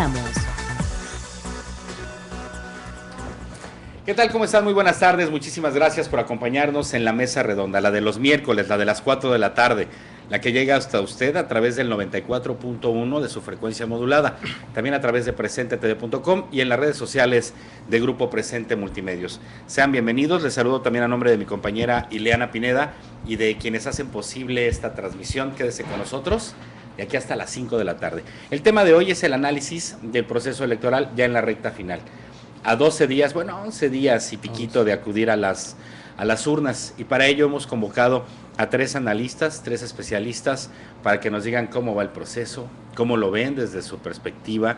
Iniciamos. ¿Qué tal? ¿Cómo están? Muy buenas tardes. Muchísimas gracias por acompañarnos en la mesa redonda, la de los miércoles, la de las 4 de la tarde, la que llega hasta usted a través del 94.1 de su frecuencia modulada, también a través de presentetv.com y en las redes sociales de Grupo Presente Multimedios. Sean bienvenidos. Les saludo también a nombre de mi compañera Ileana Pineda y de quienes hacen posible esta transmisión. Quédese con nosotros de aquí hasta las 5 de la tarde. El tema de hoy es el análisis del proceso electoral ya en la recta final. A 12 días, bueno, 11 días y piquito de acudir a las urnas, y para ello hemos convocado a 3 analistas, 3 especialistas, para que nos digan cómo va el proceso, cómo lo ven desde su perspectiva,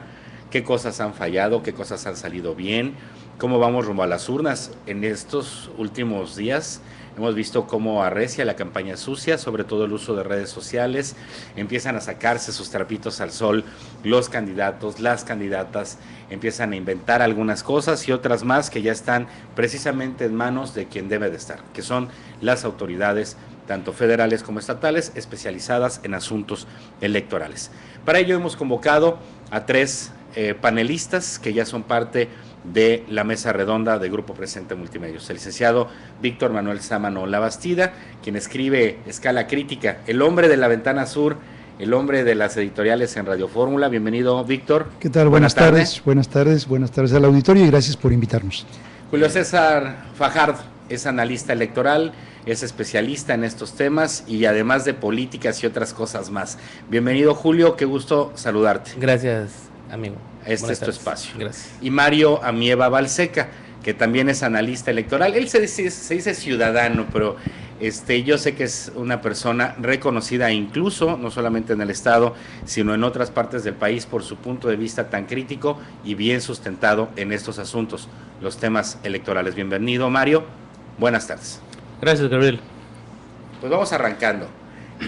qué cosas han fallado, qué cosas han salido bien, cómo vamos rumbo a las urnas. En estos últimos días hemos visto cómo arrecia la campaña sucia, sobre todo el uso de redes sociales, empiezan a sacarse sus trapitos al sol los candidatos, las candidatas, empiezan a inventar algunas cosas y otras más que ya están precisamente en manos de quien debe de estar, que son las autoridades, tanto federales como estatales, especializadas en asuntos electorales. Para ello hemos convocado a 3 panelistas que ya son parte de la mesa redonda de Grupo Presente Multimedios. El licenciado Víctor Manuel Sámano Labastida, quien escribe Escala Crítica, el hombre de la ventana sur, el hombre de las editoriales en Radio Fórmula. Bienvenido, Víctor. ¿Qué tal? Buenas tardes al auditorio y gracias por invitarnos. Julio César Fajardo es analista electoral, es especialista en estos temas y además de políticas y otras cosas más. Bienvenido, Julio, qué gusto saludarte. Gracias, amigo. Este es tu espacio. Gracias. Y Mario Amieva Balseca, que también es analista electoral. Él se dice ciudadano, pero yo sé que es una persona reconocida incluso, no solamente en el Estado, sino en otras partes del país por su punto de vista tan crítico y bien sustentado en estos asuntos, los temas electorales. Bienvenido, Mario. Buenas tardes. Gracias, Gabriel. Pues vamos arrancando.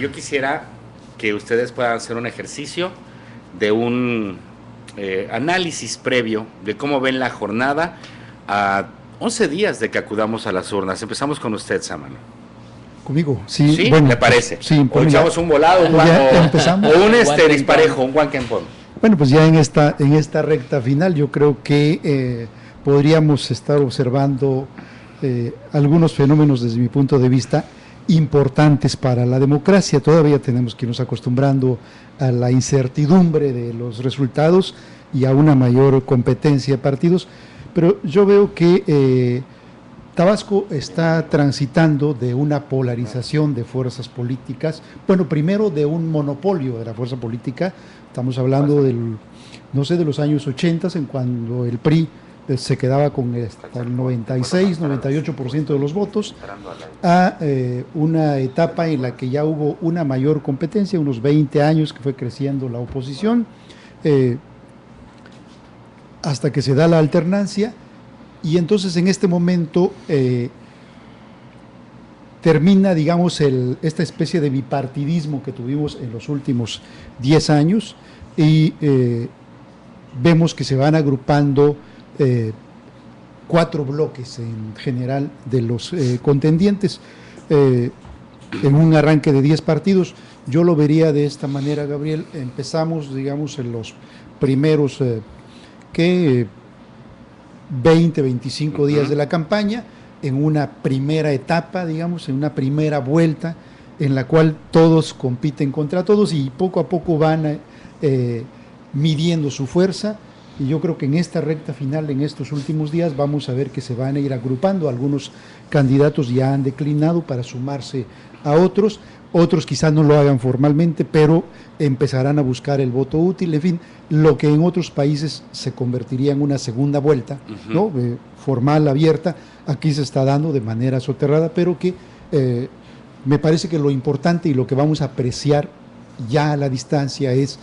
Yo quisiera que ustedes puedan hacer un ejercicio de un análisis previo de cómo ven la jornada a 11 días de que acudamos a las urnas. Empezamos con usted, Sámano. ¿Conmigo? Sí, ¿Sí? bueno, ¿Le parece? Sí. ¿O echamos un volado, o un disparejo, un one can pon? Bueno, pues ya en esta recta final yo creo que podríamos estar observando algunos fenómenos desde mi punto de vista importantes para la democracia. Todavía tenemos que irnos acostumbrando a la incertidumbre de los resultados y a una mayor competencia de partidos, pero yo veo que Tabasco está transitando de una polarización de fuerzas políticas, bueno, primero de un monopolio de la fuerza política. Estamos hablando de los años 80, en cuando el PRI se quedaba con hasta el 96, 98% de los votos, a una etapa en la que ya hubo una mayor competencia, unos 20 años que fue creciendo la oposición, hasta que se da la alternancia, y entonces en este momento termina, digamos, esta especie de bipartidismo que tuvimos en los últimos 10 años, y vemos que se van agrupando 4 bloques en general de los contendientes en un arranque de 10 partidos. Yo lo vería de esta manera, Gabriel. Empezamos, digamos, en los primeros 20, 25 días de la campaña, en una primera etapa, digamos, en una primera vuelta, en la cual todos compiten contra todos y poco a poco van midiendo su fuerza. Y yo creo que en esta recta final, en estos últimos días, vamos a ver que se van a ir agrupando. Algunos candidatos ya han declinado para sumarse a otros quizás no lo hagan formalmente, pero empezarán a buscar el voto útil, en fin, lo que en otros países se convertiría en una segunda vuelta, ¿no? Formal, abierta, aquí se está dando de manera soterrada, pero que me parece que lo importante y lo que vamos a apreciar ya a la distancia es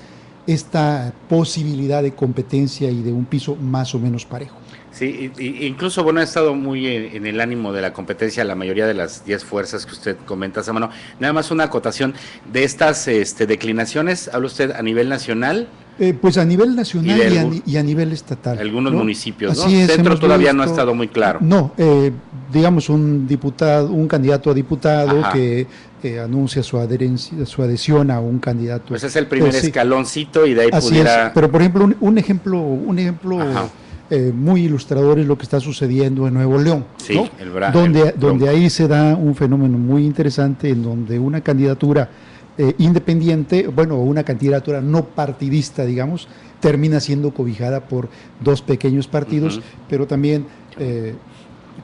esta posibilidad de competencia y de un piso más o menos parejo. Sí, incluso, bueno, ha estado muy en el ánimo de la competencia la mayoría de las 10 fuerzas que usted comenta, Sámano. Nada más una acotación de estas declinaciones, ¿habla usted a nivel nacional Pues a nivel nacional y a nivel estatal. Algunos municipios, ¿no? Así es, Centro todavía no ha estado muy claro. No, digamos un candidato a diputado que anuncia su adhesión a un candidato. Pues es el primer escaloncito y de ahí así pudiera... es, pero por ejemplo, un ejemplo muy ilustrador es lo que está sucediendo en Nuevo León, sí, ¿no? donde ahí se da un fenómeno muy interesante en donde una candidatura independiente, una candidatura no partidista, digamos, termina siendo cobijada por dos pequeños partidos, pero también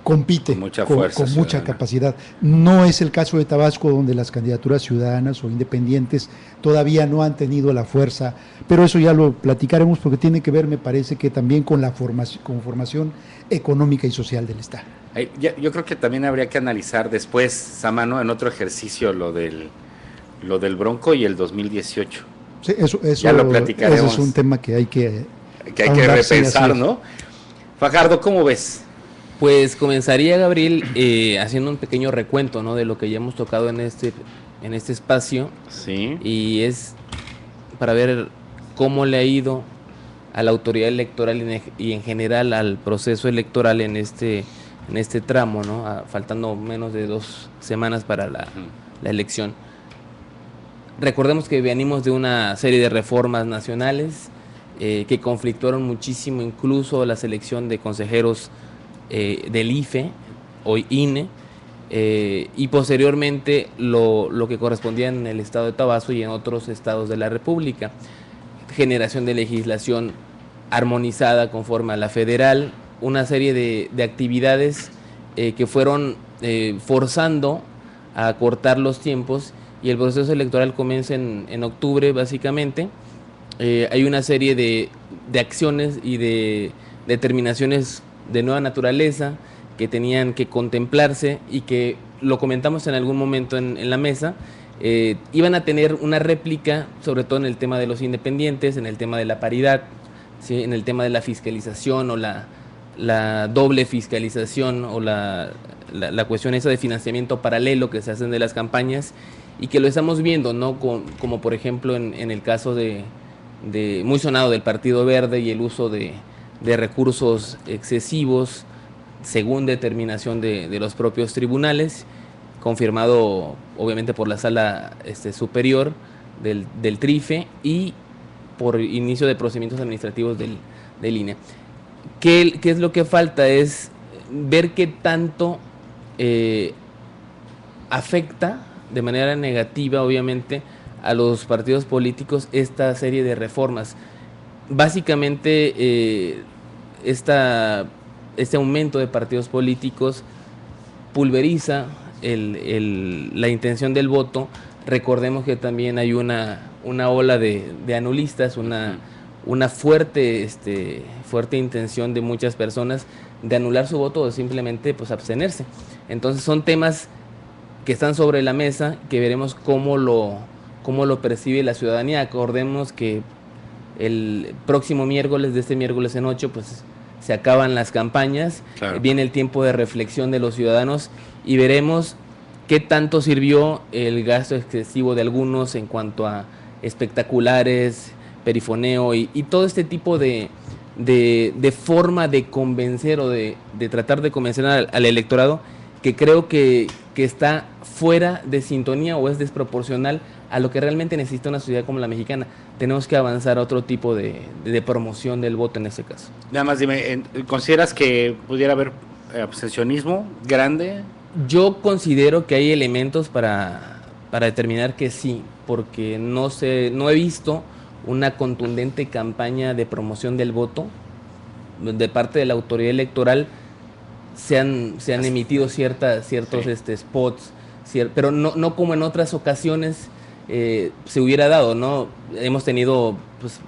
compite con mucha capacidad. No es el caso de Tabasco, donde las candidaturas ciudadanas o independientes todavía no han tenido la fuerza, pero eso ya lo platicaremos porque tiene que ver, me parece, que también con la formación económica y social del Estado. Yo creo que también habría que analizar después, Samano, en otro ejercicio lo del Bronco y el 2018. Sí, eso ya lo platicaremos. Ese es un tema que hay que repensar, ¿no? Fajardo, ¿cómo ves? Pues comenzaría, Gabriel, haciendo un pequeño recuento, ¿no?, de lo que ya hemos tocado en este espacio. Sí. Y es para ver cómo le ha ido a la autoridad electoral y en general al proceso electoral en este tramo, ¿no? Faltando menos de 2 semanas para la elección. Recordemos que venimos de una serie de reformas nacionales que conflictuaron muchísimo, incluso la selección de consejeros del IFE, hoy INE, y posteriormente lo que correspondía en el estado de Tabasco y en otros estados de la República. Generación de legislación armonizada conforme a la federal, una serie de actividades que fueron forzando a acortar los tiempos, y el proceso electoral comienza en octubre, básicamente. Hay una serie de acciones y de determinaciones de nueva naturaleza que tenían que contemplarse y que, lo comentamos en algún momento en la mesa, iban a tener una réplica, sobre todo en el tema de los independientes, en el tema de la paridad, ¿sí?, en el tema de la fiscalización o la doble fiscalización o la cuestión esa de financiamiento paralelo que se hacen de las campañas, y que lo estamos viendo, ¿no?, como por ejemplo en el caso de muy sonado del Partido Verde y el uso de recursos excesivos según determinación de los propios tribunales, confirmado obviamente por la sala superior del TRIFE y por inicio de procedimientos administrativos del INE. ¿Qué es lo que falta? Es ver qué tanto afecta de manera negativa, obviamente, a los partidos políticos esta serie de reformas. Básicamente, este aumento de partidos políticos pulveriza la intención del voto. Recordemos que también hay una ola de anulistas, una fuerte intención de muchas personas de anular su voto o simplemente pues abstenerse. Entonces son temas que están sobre la mesa, que veremos cómo lo percibe la ciudadanía. Acordemos que el próximo miércoles, de este miércoles en 8, pues se acaban las campañas, claro. Viene el tiempo de reflexión de los ciudadanos y veremos qué tanto sirvió el gasto excesivo de algunos en cuanto a espectaculares, perifoneo y todo este tipo de forma de convencer o de tratar de convencer al electorado, que creo que está fuera de sintonía o es desproporcional a lo que realmente necesita una sociedad como la mexicana. Tenemos que avanzar a otro tipo de promoción del voto en este caso. Nada más dime, ¿consideras que pudiera haber abstencionismo grande? Yo considero que hay elementos para determinar que sí, porque no he visto una contundente campaña de promoción del voto de parte de la autoridad electoral. Se han emitido ciertos spots, pero no como en otras ocasiones se hubiera dado, ¿no? Hemos tenido pues,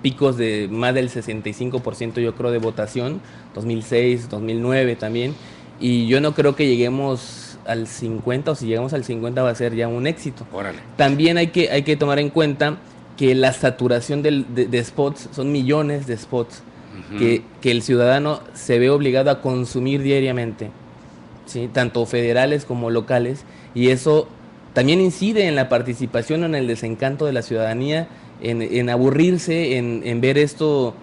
picos de más del 65%, yo creo, de votación, 2006, 2009 también, y yo no creo que lleguemos al 50, o si llegamos al 50 va a ser ya un éxito. Órale. También hay que tomar en cuenta que la saturación de spots, son millones de spots, que el ciudadano se ve obligado a consumir diariamente, ¿sí?, tanto federales como locales, y eso también incide en la participación o en el desencanto de la ciudadanía en aburrirse, en ver esto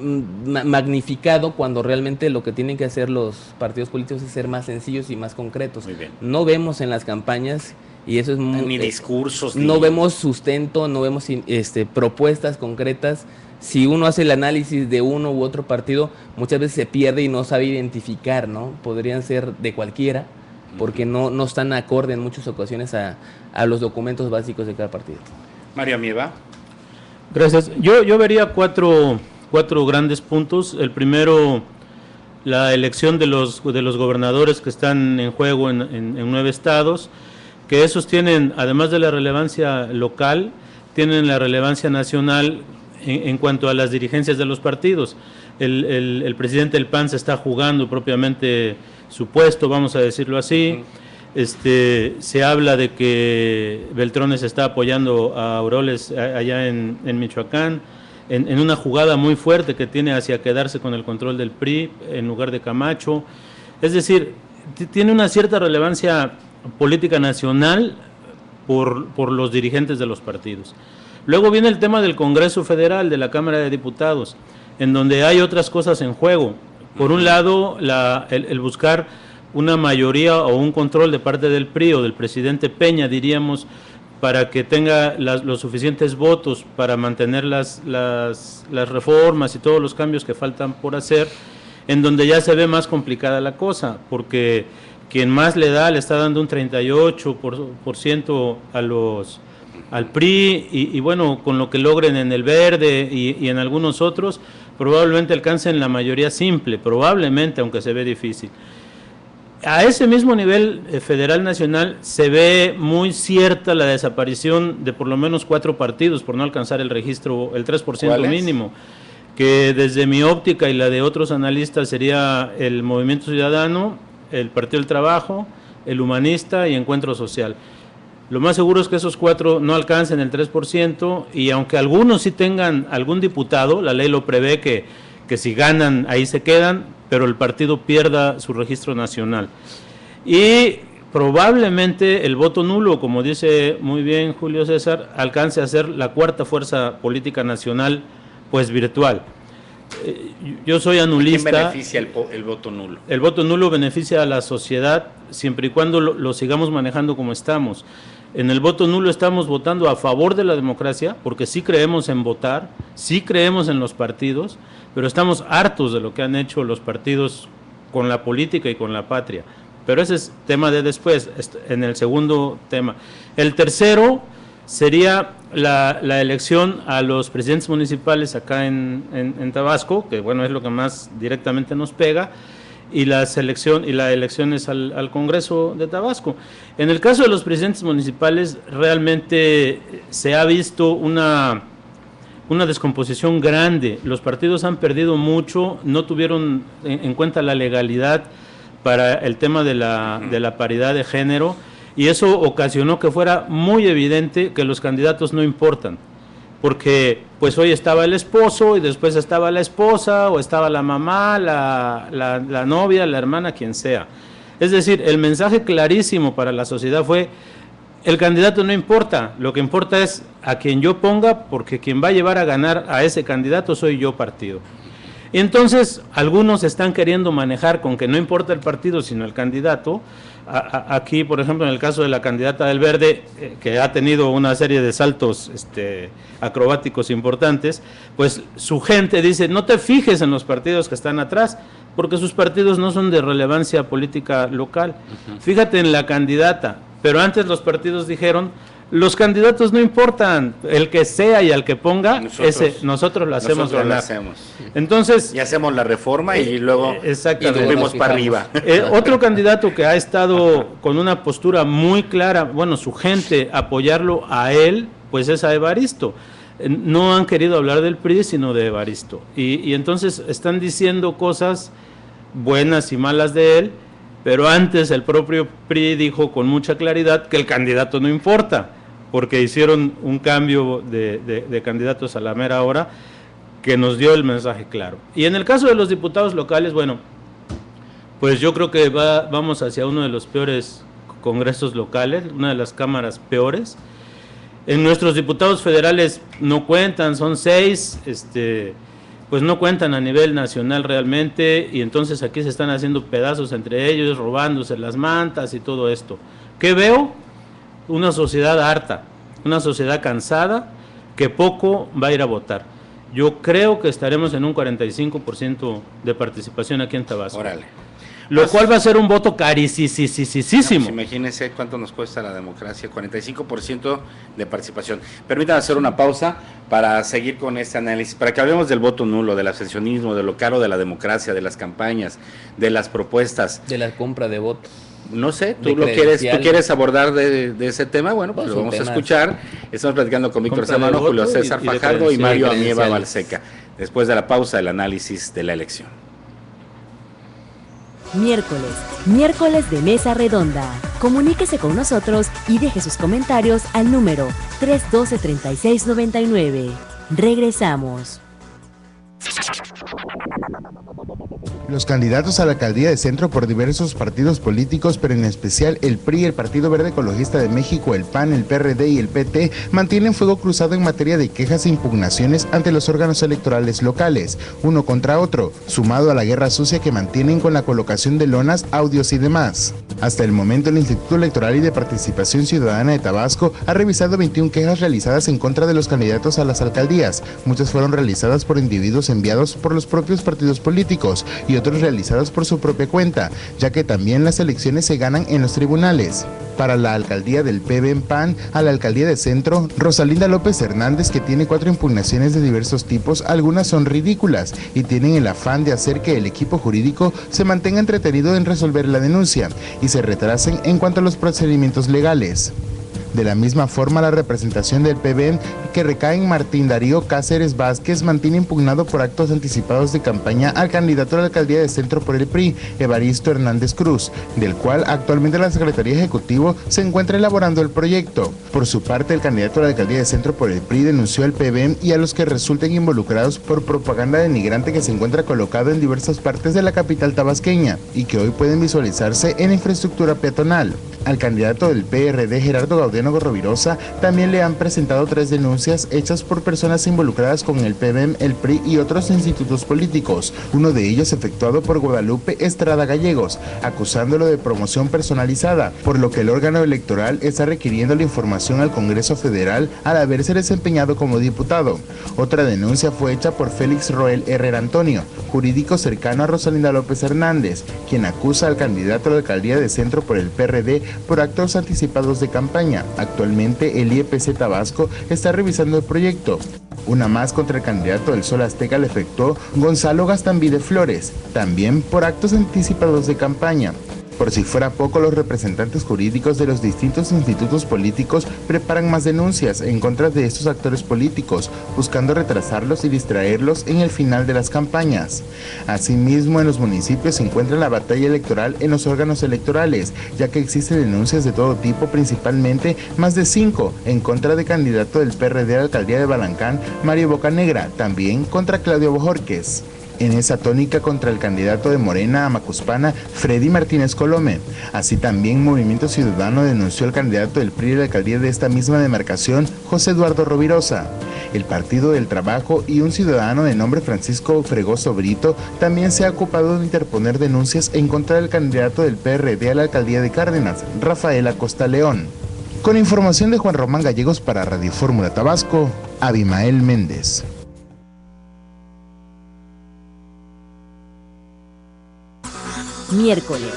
magnificado, cuando realmente lo que tienen que hacer los partidos políticos es ser más sencillos y más concretos. Muy bien. No vemos en las campañas, y eso es ni discursos, no vemos sustento, no vemos propuestas concretas. Si uno hace el análisis de uno u otro partido, muchas veces se pierde y no sabe identificar, ¿no? Podrían ser de cualquiera, porque no están acorde en muchas ocasiones a los documentos básicos de cada partido. Mario Amieva. Gracias. Yo vería cuatro grandes puntos. El primero, la elección de los gobernadores que están en juego en 9 estados, que esos tienen, además de la relevancia local, tienen la relevancia nacional en cuanto a las dirigencias de los partidos. El presidente del PAN se está jugando propiamente su puesto, vamos a decirlo así. Se habla de que Beltrones está apoyando a Aureoles allá en Michoacán, en una jugada muy fuerte que tiene hacia quedarse con el control del PRI en lugar de Camacho. Es decir, tiene una cierta relevancia política nacional por los dirigentes de los partidos. Luego viene el tema del Congreso Federal, de la Cámara de Diputados, en donde hay otras cosas en juego. Por un lado, el buscar una mayoría o un control de parte del PRI o del presidente Peña, diríamos, para que tenga los suficientes votos para mantener las reformas y todos los cambios que faltan por hacer, en donde ya se ve más complicada la cosa, porque quien más le está dando un 38% al PRI, y bueno, con lo que logren en el Verde y en algunos otros, probablemente alcancen la mayoría simple, probablemente, aunque se ve difícil. A ese mismo nivel federal nacional se ve muy cierta la desaparición de por lo menos 4 partidos por no alcanzar el registro, el 3% mínimo, que desde mi óptica y la de otros analistas sería el Movimiento Ciudadano, el Partido del Trabajo, el Humanista y Encuentro Social. Lo más seguro es que esos 4 no alcancen el 3%, y aunque algunos sí tengan algún diputado, la ley lo prevé que si ganan ahí se quedan, pero el partido pierda su registro nacional. Y probablemente el voto nulo, como dice muy bien Julio César, alcance a ser la 4ª fuerza política nacional, pues virtual. Yo soy anulista. ¿Quién beneficia el voto nulo? El voto nulo beneficia a la sociedad siempre y cuando lo sigamos manejando como estamos. En el voto nulo estamos votando a favor de la democracia, porque sí creemos en votar, sí creemos en los partidos, pero estamos hartos de lo que han hecho los partidos con la política y con la patria. Pero ese es tema de después, en el segundo tema. El tercero sería la elección a los presidentes municipales acá en Tabasco, que bueno, es lo que más directamente nos pega, y las elecciones al Congreso de Tabasco. En el caso de los presidentes municipales, realmente se ha visto una descomposición grande. Los partidos han perdido mucho, no tuvieron en cuenta la legalidad para el tema de la paridad de género, y eso ocasionó que fuera muy evidente que los candidatos no importan, porque pues hoy estaba el esposo y después estaba la esposa, o estaba la mamá, la novia, la hermana, quien sea. Es decir, el mensaje clarísimo para la sociedad fue: el candidato no importa, lo que importa es a quien yo ponga, porque quien va a llevar a ganar a ese candidato soy yo, partido. Y entonces algunos están queriendo manejar con que no importa el partido sino el candidato. Aquí, por ejemplo, en el caso de la candidata del Verde, que ha tenido una serie de saltos acrobáticos importantes, pues su gente dice: no te fijes en los partidos que están atrás, porque sus partidos no son de relevancia política local. Fíjate en la candidata. Pero antes los partidos dijeron: los candidatos no importan, el que sea y al que ponga, nosotros lo hacemos. Entonces, y hacemos la reforma y luego subimos para arriba. Otro candidato que ha estado con una postura muy clara, bueno, su gente apoyarlo a él, pues es a Evaristo. No han querido hablar del PRI, sino de Evaristo. Y entonces están diciendo cosas buenas y malas de él, pero antes el propio PRI dijo con mucha claridad que el candidato no importa, porque hicieron un cambio de candidatos a la mera hora que nos dio el mensaje claro. Y en el caso de los diputados locales, bueno, pues yo creo que vamos hacia uno de los peores congresos locales, una de las cámaras peores. En nuestros diputados federales no cuentan, son 6, pues no cuentan a nivel nacional realmente, y entonces aquí se están haciendo pedazos entre ellos, robándose las mantas y todo esto. ¿Qué veo? Una sociedad harta, una sociedad cansada, que poco va a ir a votar. Yo creo que estaremos en un 45% de participación aquí en Tabasco. Órale. Lo cual va a ser un voto carísimo. Pues imagínense cuánto nos cuesta la democracia, 45% de participación. Permítanme hacer una pausa para seguir con este análisis, para que hablemos del voto nulo, del abstencionismo, de lo caro de la democracia, de las campañas, de las propuestas. De la compra de votos. No sé, tú quieres abordar de ese tema, bueno, pues lo vamos a escuchar. Estamos platicando con Víctor Sámano, Julio César Fajardo y Mario Amieva Balseca. Después de la pausa, el análisis de la elección. Miércoles de Mesa Redonda. Comuníquese con nosotros y deje sus comentarios al número 312-3699. Regresamos. Los candidatos a la alcaldía de Centro por diversos partidos políticos, pero en especial el PRI, el Partido Verde Ecologista de México, el PAN, el PRD y el PT, mantienen fuego cruzado en materia de quejas e impugnaciones ante los órganos electorales locales, uno contra otro, sumado a la guerra sucia que mantienen con la colocación de lonas, audios y demás. Hasta el momento, el Instituto Electoral y de Participación Ciudadana de Tabasco ha revisado 21 quejas realizadas en contra de los candidatos a las alcaldías. Muchas fueron realizadas por individuos enviados por los propios partidos políticos y otros realizados por su propia cuenta, ya que también las elecciones se ganan en los tribunales. Para la alcaldía del PBM-PAN, a la alcaldía de Centro, Rosalinda López Hernández, que tiene 4 impugnaciones de diversos tipos, algunas son ridículas y tienen el afán de hacer que el equipo jurídico se mantenga entretenido en resolver la denuncia y se retrasen en cuanto a los procedimientos legales. De la misma forma, la representación del PBM, que recae en Martín Darío Cáceres Vázquez, mantiene impugnado por actos anticipados de campaña al candidato a la alcaldía de Centro por el PRI, Evaristo Hernández Cruz, del cual actualmente la Secretaría Ejecutiva se encuentra elaborando el proyecto. Por su parte, el candidato a la alcaldía de Centro por el PRI denunció al PBM y a los que resulten involucrados por propaganda denigrante que se encuentra colocado en diversas partes de la capital tabasqueña y que hoy pueden visualizarse en infraestructura peatonal. Al candidato del PRD, Gerardo Gaudiano Rovirosa, también le han presentado 3 denuncias hechas por personas involucradas con el PBM, el PRI y otros institutos políticos, uno de ellos efectuado por Guadalupe Estrada Gallegos, acusándolo de promoción personalizada, por lo que el órgano electoral está requiriendo la información al Congreso Federal al haberse desempeñado como diputado. Otra denuncia fue hecha por Félix Roel Herrera Antonio, jurídico cercano a Rosalinda López Hernández, quien acusa al candidato a la alcaldía de Centro por el PRD por actos anticipados de campaña. Actualmente el IEPC Tabasco está revisando el proyecto. Una más contra el candidato del Sol Azteca le efectuó Gonzalo Gastambide Flores, también por actos anticipados de campaña. Por si fuera poco, los representantes jurídicos de los distintos institutos políticos preparan más denuncias en contra de estos actores políticos, buscando retrasarlos y distraerlos en el final de las campañas. Asimismo, en los municipios se encuentra la batalla electoral en los órganos electorales, ya que existen denuncias de todo tipo, principalmente más de 5 en contra del candidato del PRD a la alcaldía de Balancán, Mario Bocanegra, también contra Claudio Bojorquez. En esa tónica contra el candidato de Morena a Macuspana, Freddy Martínez Colome. Así también Movimiento Ciudadano denunció al candidato del PRI a la alcaldía de esta misma demarcación, José Eduardo Rovirosa. El Partido del Trabajo y un ciudadano de nombre Francisco Fregoso Brito también se ha ocupado de interponer denuncias en contra del candidato del PRD a la alcaldía de Cárdenas, Rafael Acosta León. Con información de Juan Román Gallegos para Radio Fórmula Tabasco, Abimael Méndez. Miércoles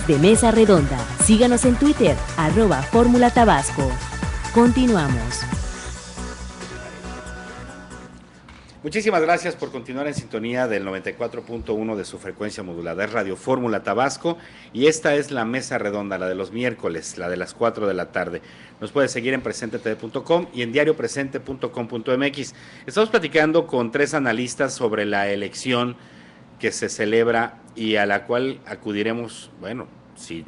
de Mesa Redonda. Síganos en Twitter, @Fórmula Tabasco. Continuamos. Muchísimas gracias por continuar en sintonía del 94.1 de su frecuencia modulada. Es Radio Fórmula Tabasco y esta es la Mesa Redonda, la de los miércoles, la de las 4 de la tarde. Nos puede seguir en presentetv.com y en diariopresente.com.mx. Estamos platicando con 3 analistas sobre la elección que se celebra y a la cual acudiremos, bueno, si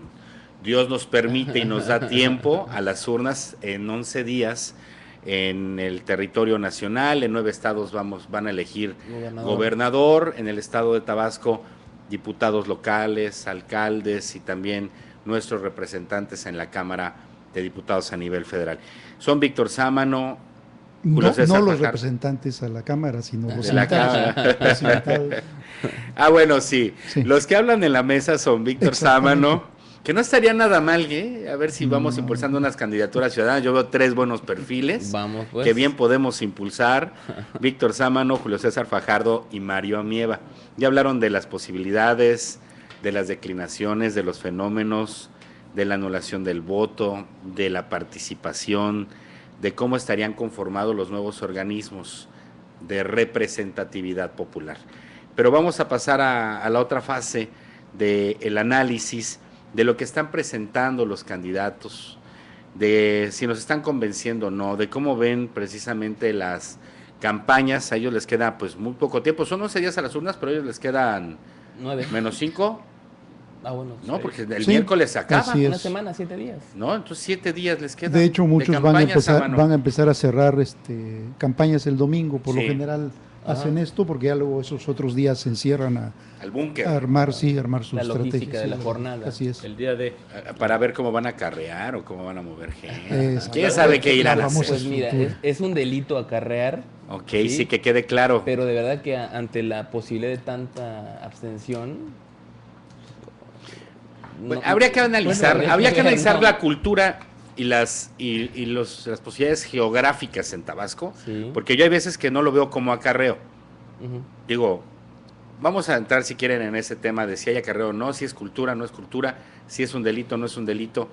Dios nos permite y nos da tiempo, a las urnas en 11 días en el territorio nacional. En 9 estados van a elegir gobernador, en el estado de Tabasco diputados locales, alcaldes y también nuestros representantes en la Cámara de diputados a nivel federal. Son Víctor Sámano, No, Julio César no los Fajardo. representantes a la Cámara, sino los De la invitados. Cámara. Los invitados. Ah, bueno, sí. Sí. Los que hablan en la mesa son Víctor Exactamente. Sámano, que no estaría nada mal, ¿eh? A ver si vamos impulsando unas candidaturas ciudadanas. Yo veo 3 buenos perfiles Vamos, pues. que bien podemos impulsar. Víctor Sámano, Julio César Fajardo y Mario Amieva. Ya hablaron de las posibilidades, de las declinaciones, de los fenómenos, de la anulación del voto, de la participación, de cómo estarían conformados los nuevos organismos de representatividad popular. Pero vamos a pasar a la otra fase del análisis de lo que están presentando los candidatos, de si nos están convenciendo o no, de cómo ven precisamente las campañas. A ellos les queda pues muy poco tiempo, son 11 días a las urnas, pero a ellos les quedan 9. menos 5, Ah, bueno. ¿no? sí. Porque el Sí, miércoles se acaba, así es. Una semana, 7 días. ¿no? Entonces 7 días les quedan. De hecho, muchos van a campañas, Sámano. empezar a cerrar campañas el domingo. Por Sí. lo general Ajá. hacen esto porque ya luego esos otros días se encierran Al búnker, a armar sus La logística estrategias. de la Sí, jornada. Así es. El día de... para ver cómo van a acarrear o cómo van a mover gente. Es- ¿Quién sabe qué irán a la famosa hacer? Pues mira, estructura. es un delito acarrear, Ok, Sí. sí, que quede claro. pero de verdad que ante la posibilidad de tanta abstención... Bueno, habría que analizar, bueno, habría que no. analizar la cultura y las posibilidades geográficas en Tabasco, Sí. porque yo hay veces que no lo veo como acarreo. Ujú. Digo, vamos a entrar si quieren en ese tema de si hay acarreo o no, si es cultura, no es cultura, si es un delito o no es un delito,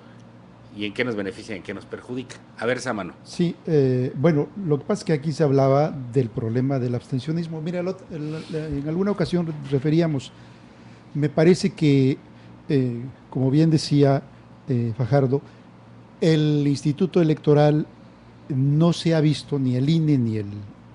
y en qué nos beneficia y en qué nos perjudica. A ver, Sámano. Sí, bueno, lo que pasa es que aquí se hablaba del problema del abstencionismo. Mira, en alguna ocasión referíamos, me parece que, como bien decía Fajardo, el Instituto Electoral no se ha visto, ni el INE ni el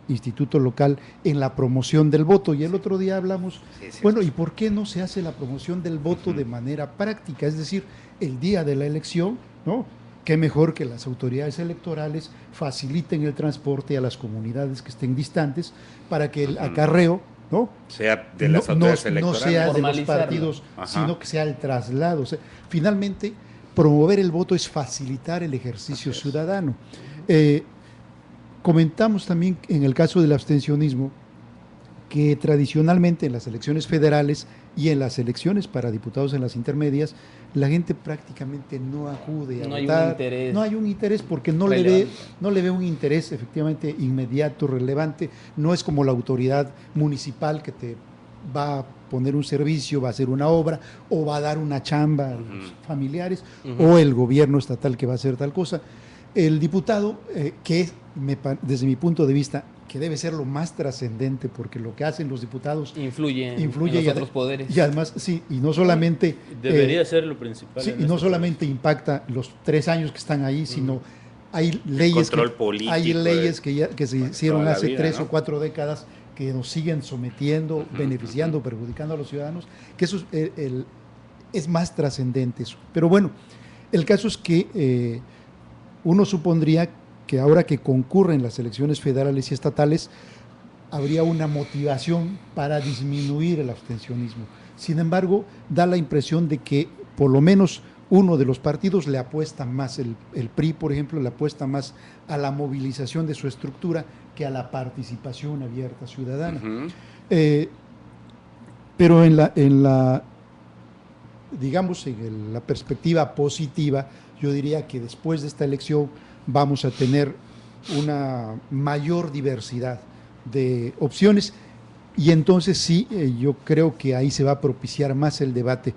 Instituto Local, en la promoción del voto. Y el otro día hablamos, bueno, ¿y por qué no se hace la promoción del voto de manera práctica? Es decir, el día de la elección, ¿no? Qué mejor que las autoridades electorales faciliten el transporte a las comunidades que estén distantes para que el acarreo, ¿no? Sea de las autoridades electorales. No sea de los Formalizarlo. partidos, Ajá. sino que sea el traslado. O sea, finalmente, promover el voto es facilitar el ejercicio ciudadano. Comentamos también en el caso del abstencionismo que tradicionalmente en las elecciones federales y en las elecciones para diputados en las intermedias, la gente prácticamente no acude a No hay un votar. interés No hay un interés porque no relevante. le ve un interés efectivamente inmediato, relevante. No es como la autoridad municipal que te va a poner un servicio, va a hacer una obra o va a dar una chamba a los familiares, o el gobierno estatal que va a hacer tal cosa. El diputado, desde mi punto de vista, que debe ser lo más trascendente, porque lo que hacen los diputados influye en influye los otros poderes. y además, sí, y no solamente... Debería ser lo principal. sí, en y no este solamente impacta los 3 años que están ahí, sino hay leyes, control político hay leyes que se hicieron toda la hace vida, 3 ¿no? o 4 décadas que nos siguen sometiendo, beneficiando, perjudicando a los ciudadanos, que eso es más trascendente eso. Pero bueno, el caso es que uno supondría que ahora que concurren las elecciones federales y estatales, habría una motivación para disminuir el abstencionismo. Sin embargo, da la impresión de que por lo menos uno de los partidos le apuesta más, el PRI, por ejemplo, le apuesta más a la movilización de su estructura que a la participación abierta ciudadana. Pero en la digamos, en la perspectiva positiva, yo diría que después de esta elección vamos a tener una mayor diversidad de opciones y entonces sí, yo creo que ahí se va a propiciar más el debate.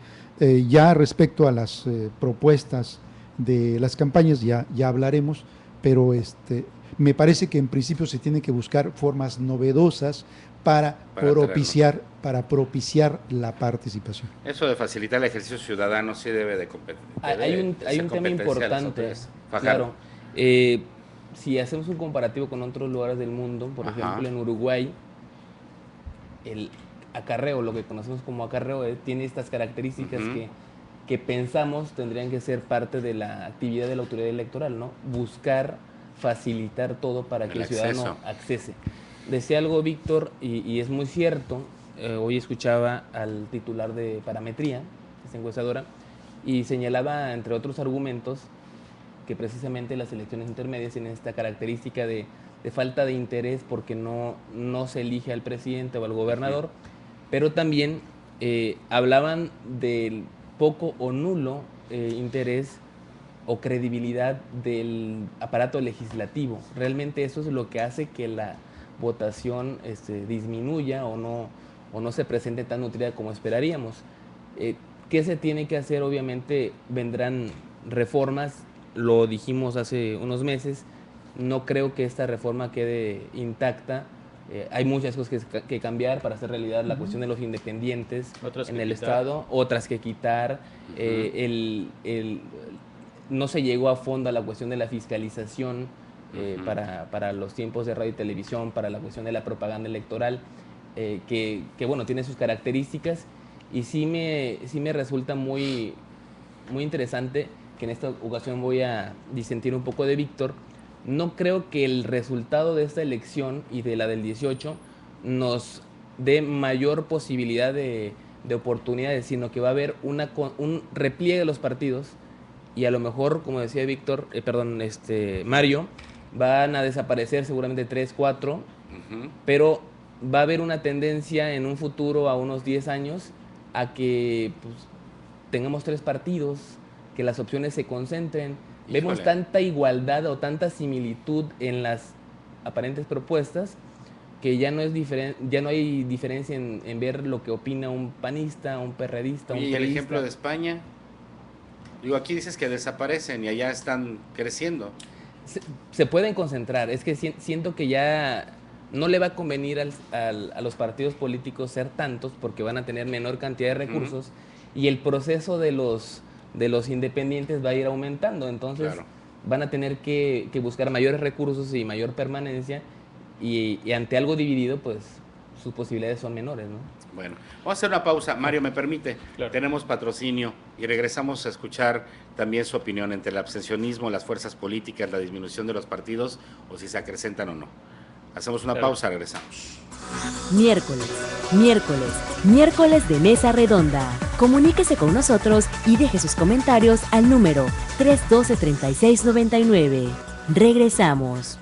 Ya respecto a las propuestas de las campañas ya hablaremos, pero me parece que en principio se tienen que buscar formas novedosas para propiciar la participación. Eso de facilitar el ejercicio ciudadano sí debe de competir. Hay un tema importante, claro. Si hacemos un comparativo con otros lugares del mundo, por ejemplo en Uruguay, el acarreo, lo que conocemos como acarreo, tiene estas características que pensamos tendrían que ser parte de la actividad de la autoridad electoral, ¿no? Buscar facilitar todo para que el ciudadano accese. Decía algo Víctor, y es muy cierto, hoy escuchaba al titular de Parametría, esta encuestadora, y señalaba, entre otros argumentos, porque precisamente las elecciones intermedias tienen esta característica de falta de interés porque no se elige al presidente o al gobernador, pero también hablaban del poco o nulo interés o credibilidad del aparato legislativo. Realmente eso es lo que hace que la votación disminuya o no se presente tan nutrida como esperaríamos. ¿Qué se tiene que hacer? Obviamente vendrán reformas, lo dijimos hace unos meses, no creo que esta reforma quede intacta. Hay muchas cosas que cambiar para hacer realidad la cuestión de los independientes en el Estado, otras que quitar. No se llegó a fondo a la cuestión de la fiscalización para los tiempos de radio y televisión, para la cuestión de la propaganda electoral, que bueno, tiene sus características, y sí me resulta muy, muy interesante, que en esta ocasión voy a disentir un poco de Víctor. No creo que el resultado de esta elección y de la del 18 nos dé mayor posibilidad de oportunidades, sino que va a haber un repliegue de los partidos, y a lo mejor, como decía Víctor, Mario, van a desaparecer seguramente 3, 4, pero va a haber una tendencia en un futuro, a unos 10 años, a que pues, tengamos 3 partidos, que las opciones se concentren. Híjole. Vemos tanta igualdad o tanta similitud en las aparentes propuestas que ya no hay diferencia en ver lo que opina un panista, un perredista, un priista. ¿Y el ejemplo de de España? Digo, aquí dices que desaparecen y allá están creciendo. Se pueden concentrar. Es que siento que ya no le va a convenir a los partidos políticos ser tantos, porque van a tener menor cantidad de recursos, y el proceso de los independientes va a ir aumentando. Entonces van a tener que buscar mayores recursos y mayor permanencia, y ante algo dividido, pues sus posibilidades son menores, ¿no? Bueno, vamos a hacer una pausa. Mario, ¿me permite? Claro. Tenemos patrocinio y regresamos a escuchar también su opinión entre el abstencionismo, las fuerzas políticas, la disminución de los partidos, o si se acrecentan o no. Hacemos una pausa, regresamos. Miércoles de Mesa Redonda. Comuníquese con nosotros y deje sus comentarios al número 312-3699. Regresamos.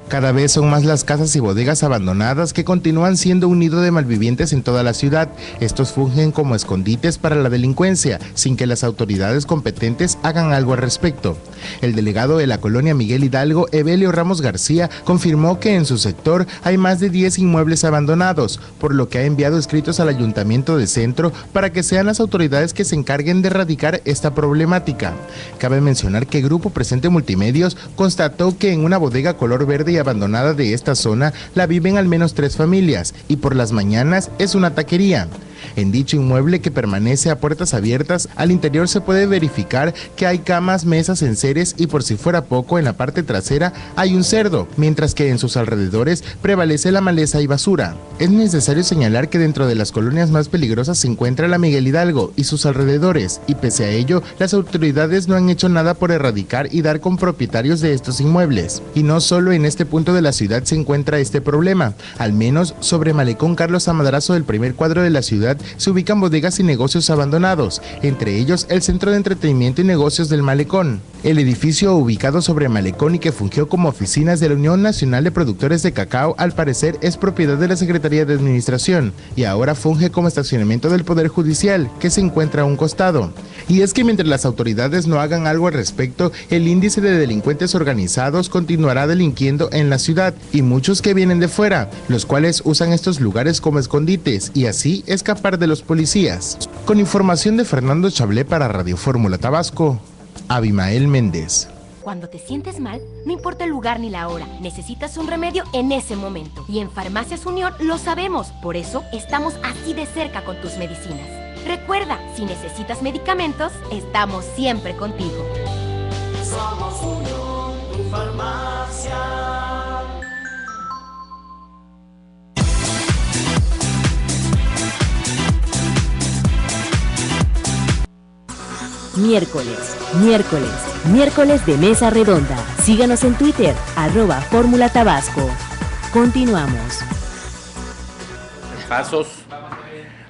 Cada vez son más las casas y bodegas abandonadas que continúan siendo un nido de malvivientes en toda la ciudad. Estos fungen como escondites para la delincuencia, sin que las autoridades competentes hagan algo al respecto. El delegado de la colonia Miguel Hidalgo, Evelio Ramos García, confirmó que en su sector hay más de 10 inmuebles abandonados, por lo que ha enviado escritos al Ayuntamiento de Centro para que sean las autoridades que se encarguen de erradicar esta problemática. Cabe mencionar que Grupo Presente Multimedios constató que en una bodega color verde y abandonada de esta zona la viven al menos 3 familias, y por las mañanas es una taquería. En dicho inmueble, que permanece a puertas abiertas, al interior se puede verificar que hay camas, mesas, enseres, y por si fuera poco, en la parte trasera hay un cerdo, mientras que en sus alrededores prevalece la maleza y basura. Es necesario señalar que dentro de las colonias más peligrosas se encuentra la Miguel Hidalgo y sus alrededores, y pese a ello, las autoridades no han hecho nada por erradicar y dar con propietarios de estos inmuebles. Y no solo en este punto de la ciudad se encuentra este problema, al menos sobre Malecón Carlos Amadrazo del primer cuadro de la ciudad se ubican bodegas y negocios abandonados, entre ellos el Centro de Entretenimiento y Negocios del Malecón. El edificio ubicado sobre Malecón y que fungió como oficinas de la Unión Nacional de Productores de Cacao, al parecer es propiedad de la Secretaría de Administración, y ahora funge como estacionamiento del Poder Judicial, que se encuentra a un costado. Y es que mientras las autoridades no hagan algo al respecto, el índice de delincuentes organizados continuará delinquiendo en la ciudad, y muchos que vienen de fuera, los cuales usan estos lugares como escondites, y así escapar de los policías. Con información de Fernando Chablé para Radio Fórmula Tabasco, Abimael Méndez. Cuando te sientes mal, no importa el lugar ni la hora, necesitas un remedio en ese momento. Y en Farmacias Unión lo sabemos, por eso estamos así de cerca con tus medicinas. Recuerda, si necesitas medicamentos, estamos siempre contigo. Somos Unión, tu farmacia. Miércoles de Mesa Redonda. Síganos en Twitter, @Fórmula Tabasco. Continuamos. Pasos.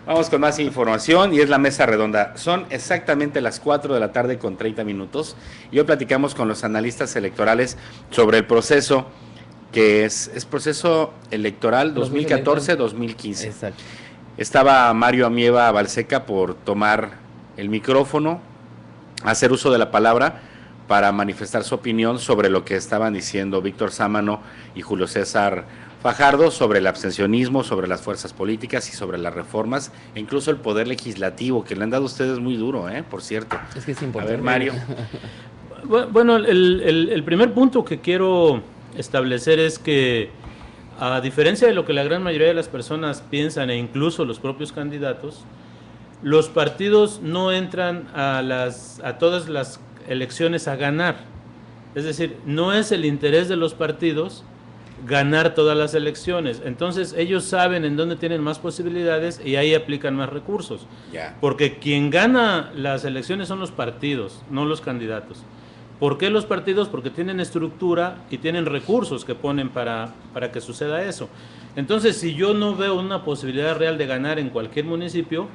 Vamos con más información y es la mesa redonda. Son exactamente las 4 de la tarde con 30 minutos y hoy platicamos con los analistas electorales sobre el proceso que es proceso electoral 2014-2015. Exacto. Estaba Mario Amieva Balseca por tomar el micrófono, hacer uso de la palabra para manifestar su opinión sobre lo que estaban diciendo Víctor Sámano y Julio César Fajardo sobre el abstencionismo, sobre las fuerzas políticas y sobre las reformas, e incluso el poder legislativo, que le han dado a ustedes muy duro, por cierto. Es que es importante. A ver, Mario. Bueno, el primer punto que quiero establecer es que, a diferencia de lo que la gran mayoría de las personas piensan, e incluso los propios candidatos, los partidos no entran a todas las elecciones a ganar. Es decir, no es el interés de los partidos ganar todas las elecciones. Entonces ellos saben en dónde tienen más posibilidades y ahí aplican más recursos. Yeah. Porque quien gana las elecciones son los partidos, no los candidatos. ¿Por qué los partidos? Porque tienen estructura y tienen recursos que ponen para que suceda eso. Entonces, si yo no veo una posibilidad real de ganar en cualquier municipio,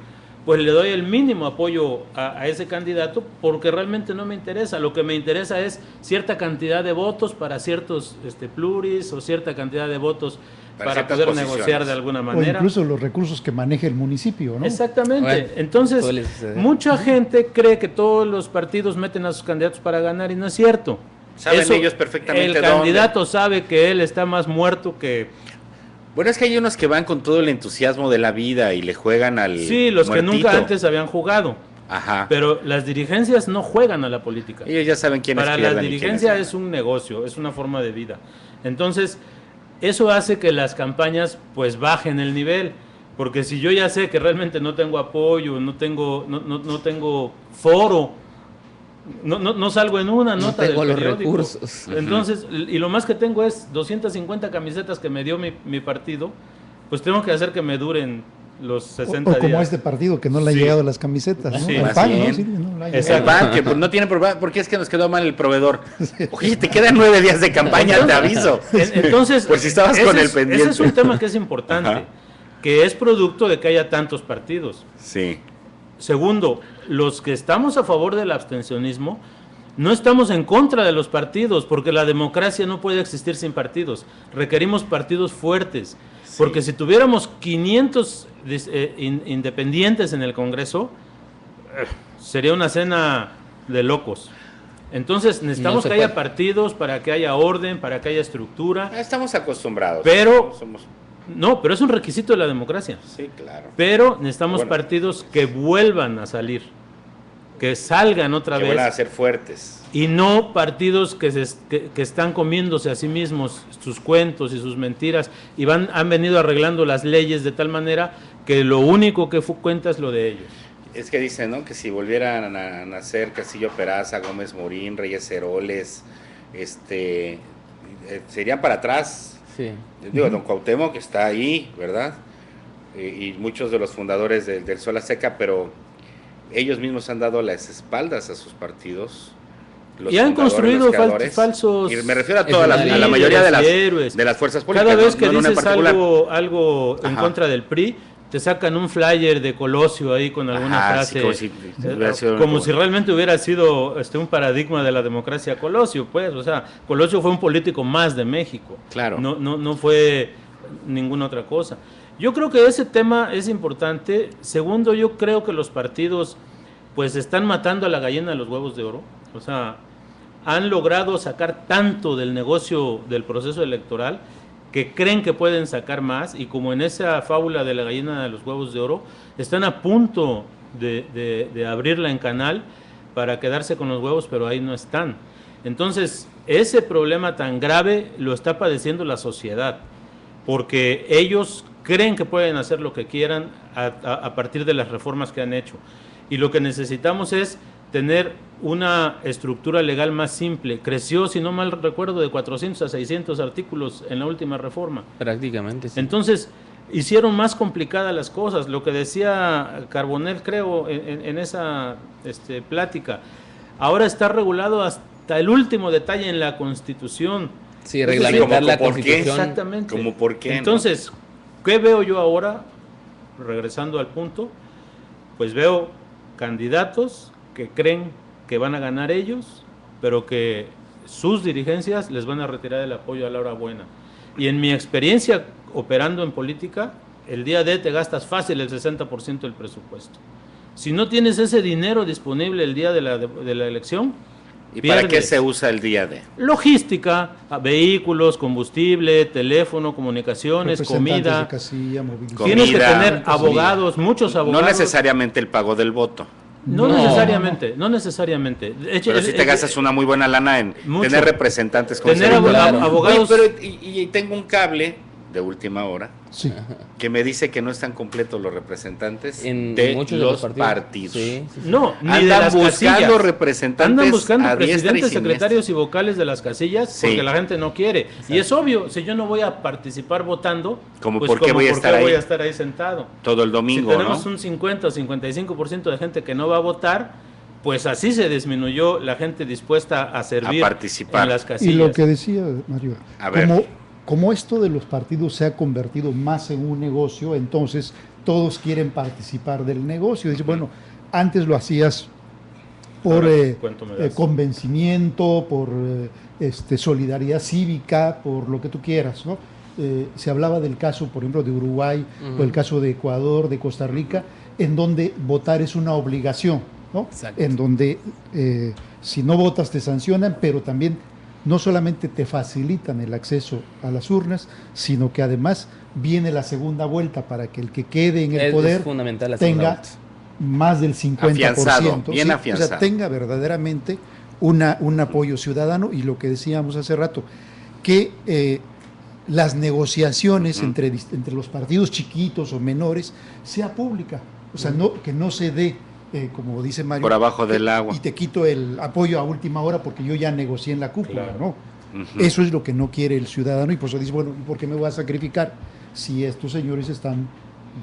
pues le doy el mínimo apoyo a ese candidato porque realmente no me interesa. Lo que me interesa es cierta cantidad de votos para ciertos pluris o cierta cantidad de votos para poder posiciones. Negociar de alguna manera. O incluso los recursos que maneje el municipio, ¿no? Exactamente. Bueno, entonces, mucha gente cree que todos los partidos meten a sus candidatos para ganar y no es cierto. Saben ellos perfectamente el candidato sabe que él está más muerto que... Bueno, es que hay unos que van con todo el entusiasmo de la vida y le juegan al Sí, los muertito. que nunca antes habían jugado. Ajá. Pero las dirigencias no juegan a la política. Ellos ya saben quiénes Para pierden la y dirigencia quiénes es un negocio, es una forma de vida. Entonces, eso hace que las campañas pues bajen el nivel. Porque si yo ya sé que realmente no tengo apoyo, no tengo foro, no salgo en una nota del tengo periódico. los recursos. Entonces, y lo más que tengo es 250 camisetas que me dio mi partido, pues tengo que hacer que me duren los 60 o como días. este partido que no le han Sí. llegado las camisetas, ¿no? Sí, El más PAN, bien. ¿no? Sí, no le ha Exacto. El PAN, que pues, no tiene problema, porque es que nos quedó mal el proveedor. Oye, te quedan 9 días de campaña, te aviso. Entonces, por si estabas con el pendiente. Ese es un tema que es importante, Ajá. que es producto de que haya tantos partidos. Sí. Segundo, los que estamos a favor del abstencionismo, no estamos en contra de los partidos, porque la democracia no puede existir sin partidos. Requerimos partidos fuertes, porque si tuviéramos 500 independientes en el Congreso, sería una cena de locos. Entonces necesitamos que haya partidos para que haya orden, para que haya estructura. Estamos acostumbrados. Pero somos... No, pero es un requisito de la democracia. Sí, claro. Pero necesitamos Bueno. partidos que vuelvan a salir, que salgan otra Que vez. van a ser fuertes. Y no partidos que están comiéndose a sí mismos sus cuentos y sus mentiras y han venido arreglando las leyes de tal manera que lo único que cuenta es lo de ellos. Es que dicen, ¿no? Que si volvieran a nacer Castillo Peraza, Gómez Morín, Reyes Heroles, serían para atrás. Sí. Digo, don Cuauhtémoc que está ahí, ¿verdad? Y muchos de los fundadores del Sol Azteca, pero ellos mismos han dado las espaldas a sus partidos. Y han construido falsos... Y me refiero a toda la mayoría de las fuerzas políticas. Cada vez que no dices algo en Ajá. contra del PRI, te sacan un flyer de Colosio ahí con alguna frase, sí, como si realmente hubiera sido un paradigma de la democracia Colosio, pues, o sea, Colosio fue un político más de México, claro. No fue ninguna otra cosa. Yo creo que ese tema es importante. Segundo, yo creo que los partidos pues están matando a la gallina de los huevos de oro, o sea, han logrado sacar tanto del negocio del proceso electoral que creen que pueden sacar más, y como en esa fábula de la gallina de los huevos de oro, están a punto de abrirla en canal para quedarse con los huevos, pero ahí no están. Entonces, ese problema tan grave lo está padeciendo la sociedad, porque ellos creen que pueden hacer lo que quieran a partir de las reformas que han hecho. Y lo que necesitamos es tener una estructura legal más simple. Creció, si no mal recuerdo, de 400 a 600 artículos en la última reforma. Prácticamente, sí. Entonces, hicieron más complicadas las cosas. Lo que decía Carbonell, creo, en esa plática, ahora está regulado hasta el último detalle en la Constitución. Sí, reglamentar la Constitución. Exactamente. ¿Cómo por qué? Entonces, ¿qué veo yo ahora? regresando al punto, pues veo candidatos que creen que van a ganar ellos, pero que sus dirigencias les van a retirar el apoyo a la hora buena. Y en mi experiencia operando en política, el día D te gastas fácil el 60% del presupuesto. Si no tienes ese dinero disponible el día de la elección, ¿Y pierdes. para qué se usa el día D? Logística, vehículos, combustible, teléfono, comunicaciones, Representantes comida. de casilla, movilización. Tienes que Comida. tener abogados, muchos abogados. No necesariamente el pago del voto, No necesariamente, no necesariamente. pero sí te gastas una muy buena lana en Mucho. tener representantes con Tener seguridad. abogados. Oye, pero y tengo un cable de última hora Sí. que me dice que no están completos los representantes En de muchos de los los partidos. Sí, sí, sí. No, ni de Andan las buscando casillas. representantes Andan buscando a diestra y presidentes, siniestra. secretarios y vocales de las casillas Sí. porque la gente no quiere. Y es obvio, si yo no voy a participar votando, Como, pues ¿por qué voy a estar ahí? voy a estar ahí sentado? Todo el domingo, Si tenemos ¿no? un 50 o 55% de gente que no va a votar, pues así se disminuyó la gente dispuesta a servir, A participar. en las Y casillas. lo que decía Mario, A ver. como esto de los partidos se ha convertido más en un negocio, entonces todos quieren participar del negocio. Dice, bueno, antes lo hacías por Ahora, ¿cuánto me das? convencimiento, por solidaridad cívica, por lo que tú quieras, ¿no? Se hablaba del caso, por ejemplo, de Uruguay, o el caso de Ecuador, de Costa Rica, en donde votar es una obligación, ¿no? Exacto. En donde si no votas te sancionan, pero también no solamente te facilitan el acceso a las urnas, sino que además viene la segunda vuelta para que el que quede en el Es poder fundamental la segunda tenga vuelta. más del 50%. Afianzado, bien ¿sí? afianzado. O sea, tenga verdaderamente un apoyo ciudadano, y lo que decíamos hace rato, que las negociaciones entre los partidos chiquitos o menores sea pública, o sea, que no se dé, como dice Mario, Por abajo del agua. y te quito el apoyo a última hora porque yo ya negocié en la cúpula, Claro. ¿no? Ujú. Eso es lo que no quiere el ciudadano, y por eso dice, bueno, ¿y por qué me voy a sacrificar si estos señores están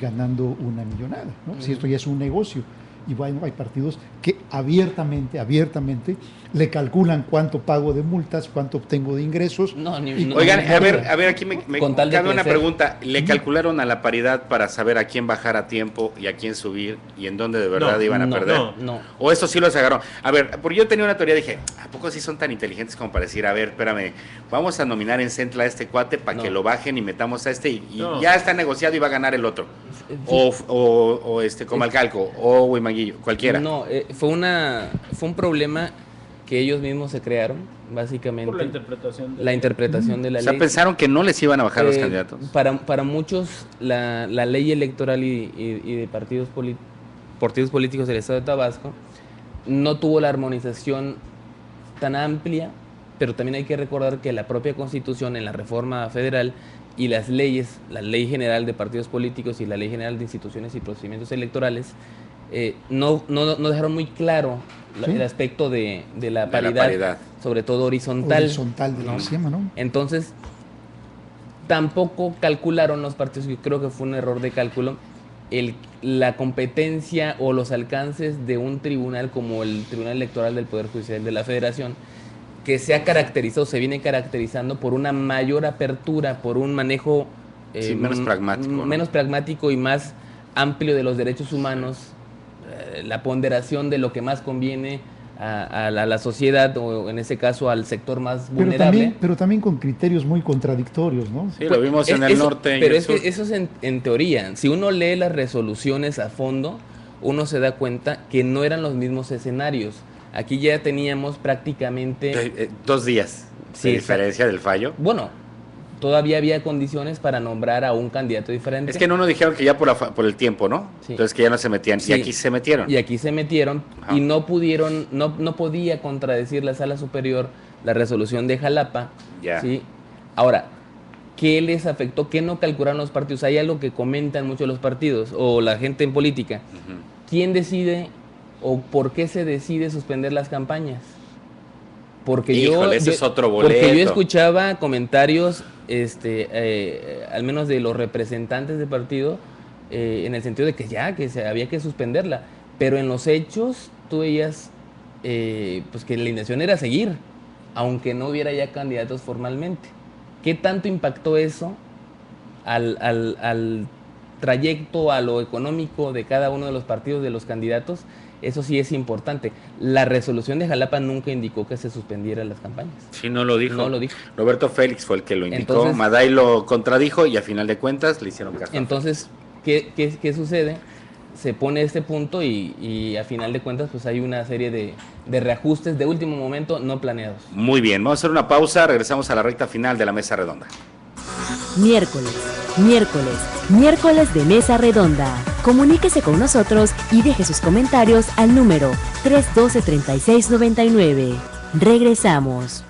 ganando una millonada, ¿no? Si esto ya es un negocio? Y bueno, hay partidos que abiertamente le calculan cuánto pago de multas, cuánto obtengo de ingresos. No, ni- Y- no, Oigan, no, a no, ver, aquí me Con tal de cabe una crecer. pregunta. ¿Le calcularon a la paridad para saber a quién bajar a tiempo y a quién subir y en dónde de verdad No, iban a no, perder? no. ¿O eso sí los agarraron? A ver, porque yo tenía una teoría, dije, ¿a poco sí son tan inteligentes como para decir, a ver, espérame, vamos a nominar en Centla a este cuate para No. que lo bajen y metamos a este y No. ya está negociado y va a ganar el otro? O Comalcalco, o Huimanguillo, cualquiera. No, fue un problema que ellos mismos se crearon, básicamente. Por la interpretación. La interpretación de la O sea, ley. pensaron que no les iban a bajar los Eh, candidatos. Para muchos, la ley electoral y de partidos políticos del Estado de Tabasco no tuvo la armonización tan amplia, pero también hay que recordar que la propia Constitución, en la reforma federal, y las leyes, la Ley General de Partidos Políticos y la Ley General de Instituciones y Procedimientos Electorales, no dejaron muy claro Sí. el aspecto de la la paridad, paridad. sobre todo horizontal. Horizontal de lo ¿no? que se llama, ¿no? Entonces, tampoco calcularon los partidos, yo creo que fue un error de cálculo, la competencia o los alcances de un tribunal como el Tribunal Electoral del Poder Judicial de la Federación, que se ha caracterizado, se viene caracterizando por una mayor apertura, por un manejo Sí, menos pragmático, ¿no? menos pragmático y más amplio de los derechos humanos, la ponderación de lo que más conviene a la sociedad, o en ese caso al sector más vulnerable. Pero también con criterios muy contradictorios, ¿no? Sí, lo vimos en el Eso- norte. y Pero el es que sur. eso es en teoría. Si uno lee las resoluciones a fondo, uno se da cuenta que no eran los mismos escenarios. Aquí ya teníamos prácticamente... 2 días Sí, de diferencia del fallo. Bueno, todavía había condiciones para nombrar a un candidato diferente. Es que no nos dijeron que ya por el tiempo, ¿no? Sí. Entonces que ya no se metían. Sí. Y aquí se metieron. Y aquí se metieron Ajá. y no pudieron, no podía contradecir la Sala Superior la resolución de Jalapa. Ya. ¿Sí? Ahora, ¿qué les afectó? ¿Qué no calcularon los partidos? Hay algo que comentan mucho los partidos o la gente en política. Ujú. ¿Quién decide o por qué se decide suspender las campañas? Porque Híjole, ese es otro porque yo boleto. escuchaba comentarios, al menos de los representantes del partido, en el sentido de que había que suspenderla. Pero en los hechos tú veías pues que la intención era seguir, aunque no hubiera ya candidatos formalmente. ¿Qué tanto impactó eso al trayecto, a lo económico de cada uno de los partidos de los candidatos, eso sí es importante. La resolución de Jalapa nunca indicó que se suspendieran las campañas. Sí, no lo dijo. No lo dijo. Roberto Félix fue el que lo indicó. Entonces, Maday lo contradijo y a final de cuentas le hicieron caso. Entonces, ¿qué sucede? Se pone este punto y a final de cuentas pues hay una serie de reajustes de último momento no planeados. Muy bien, vamos a hacer una pausa, regresamos a la recta final de la mesa redonda. Miércoles de Mesa Redonda. Comuníquese con nosotros y deje sus comentarios al número 312-3699. Regresamos.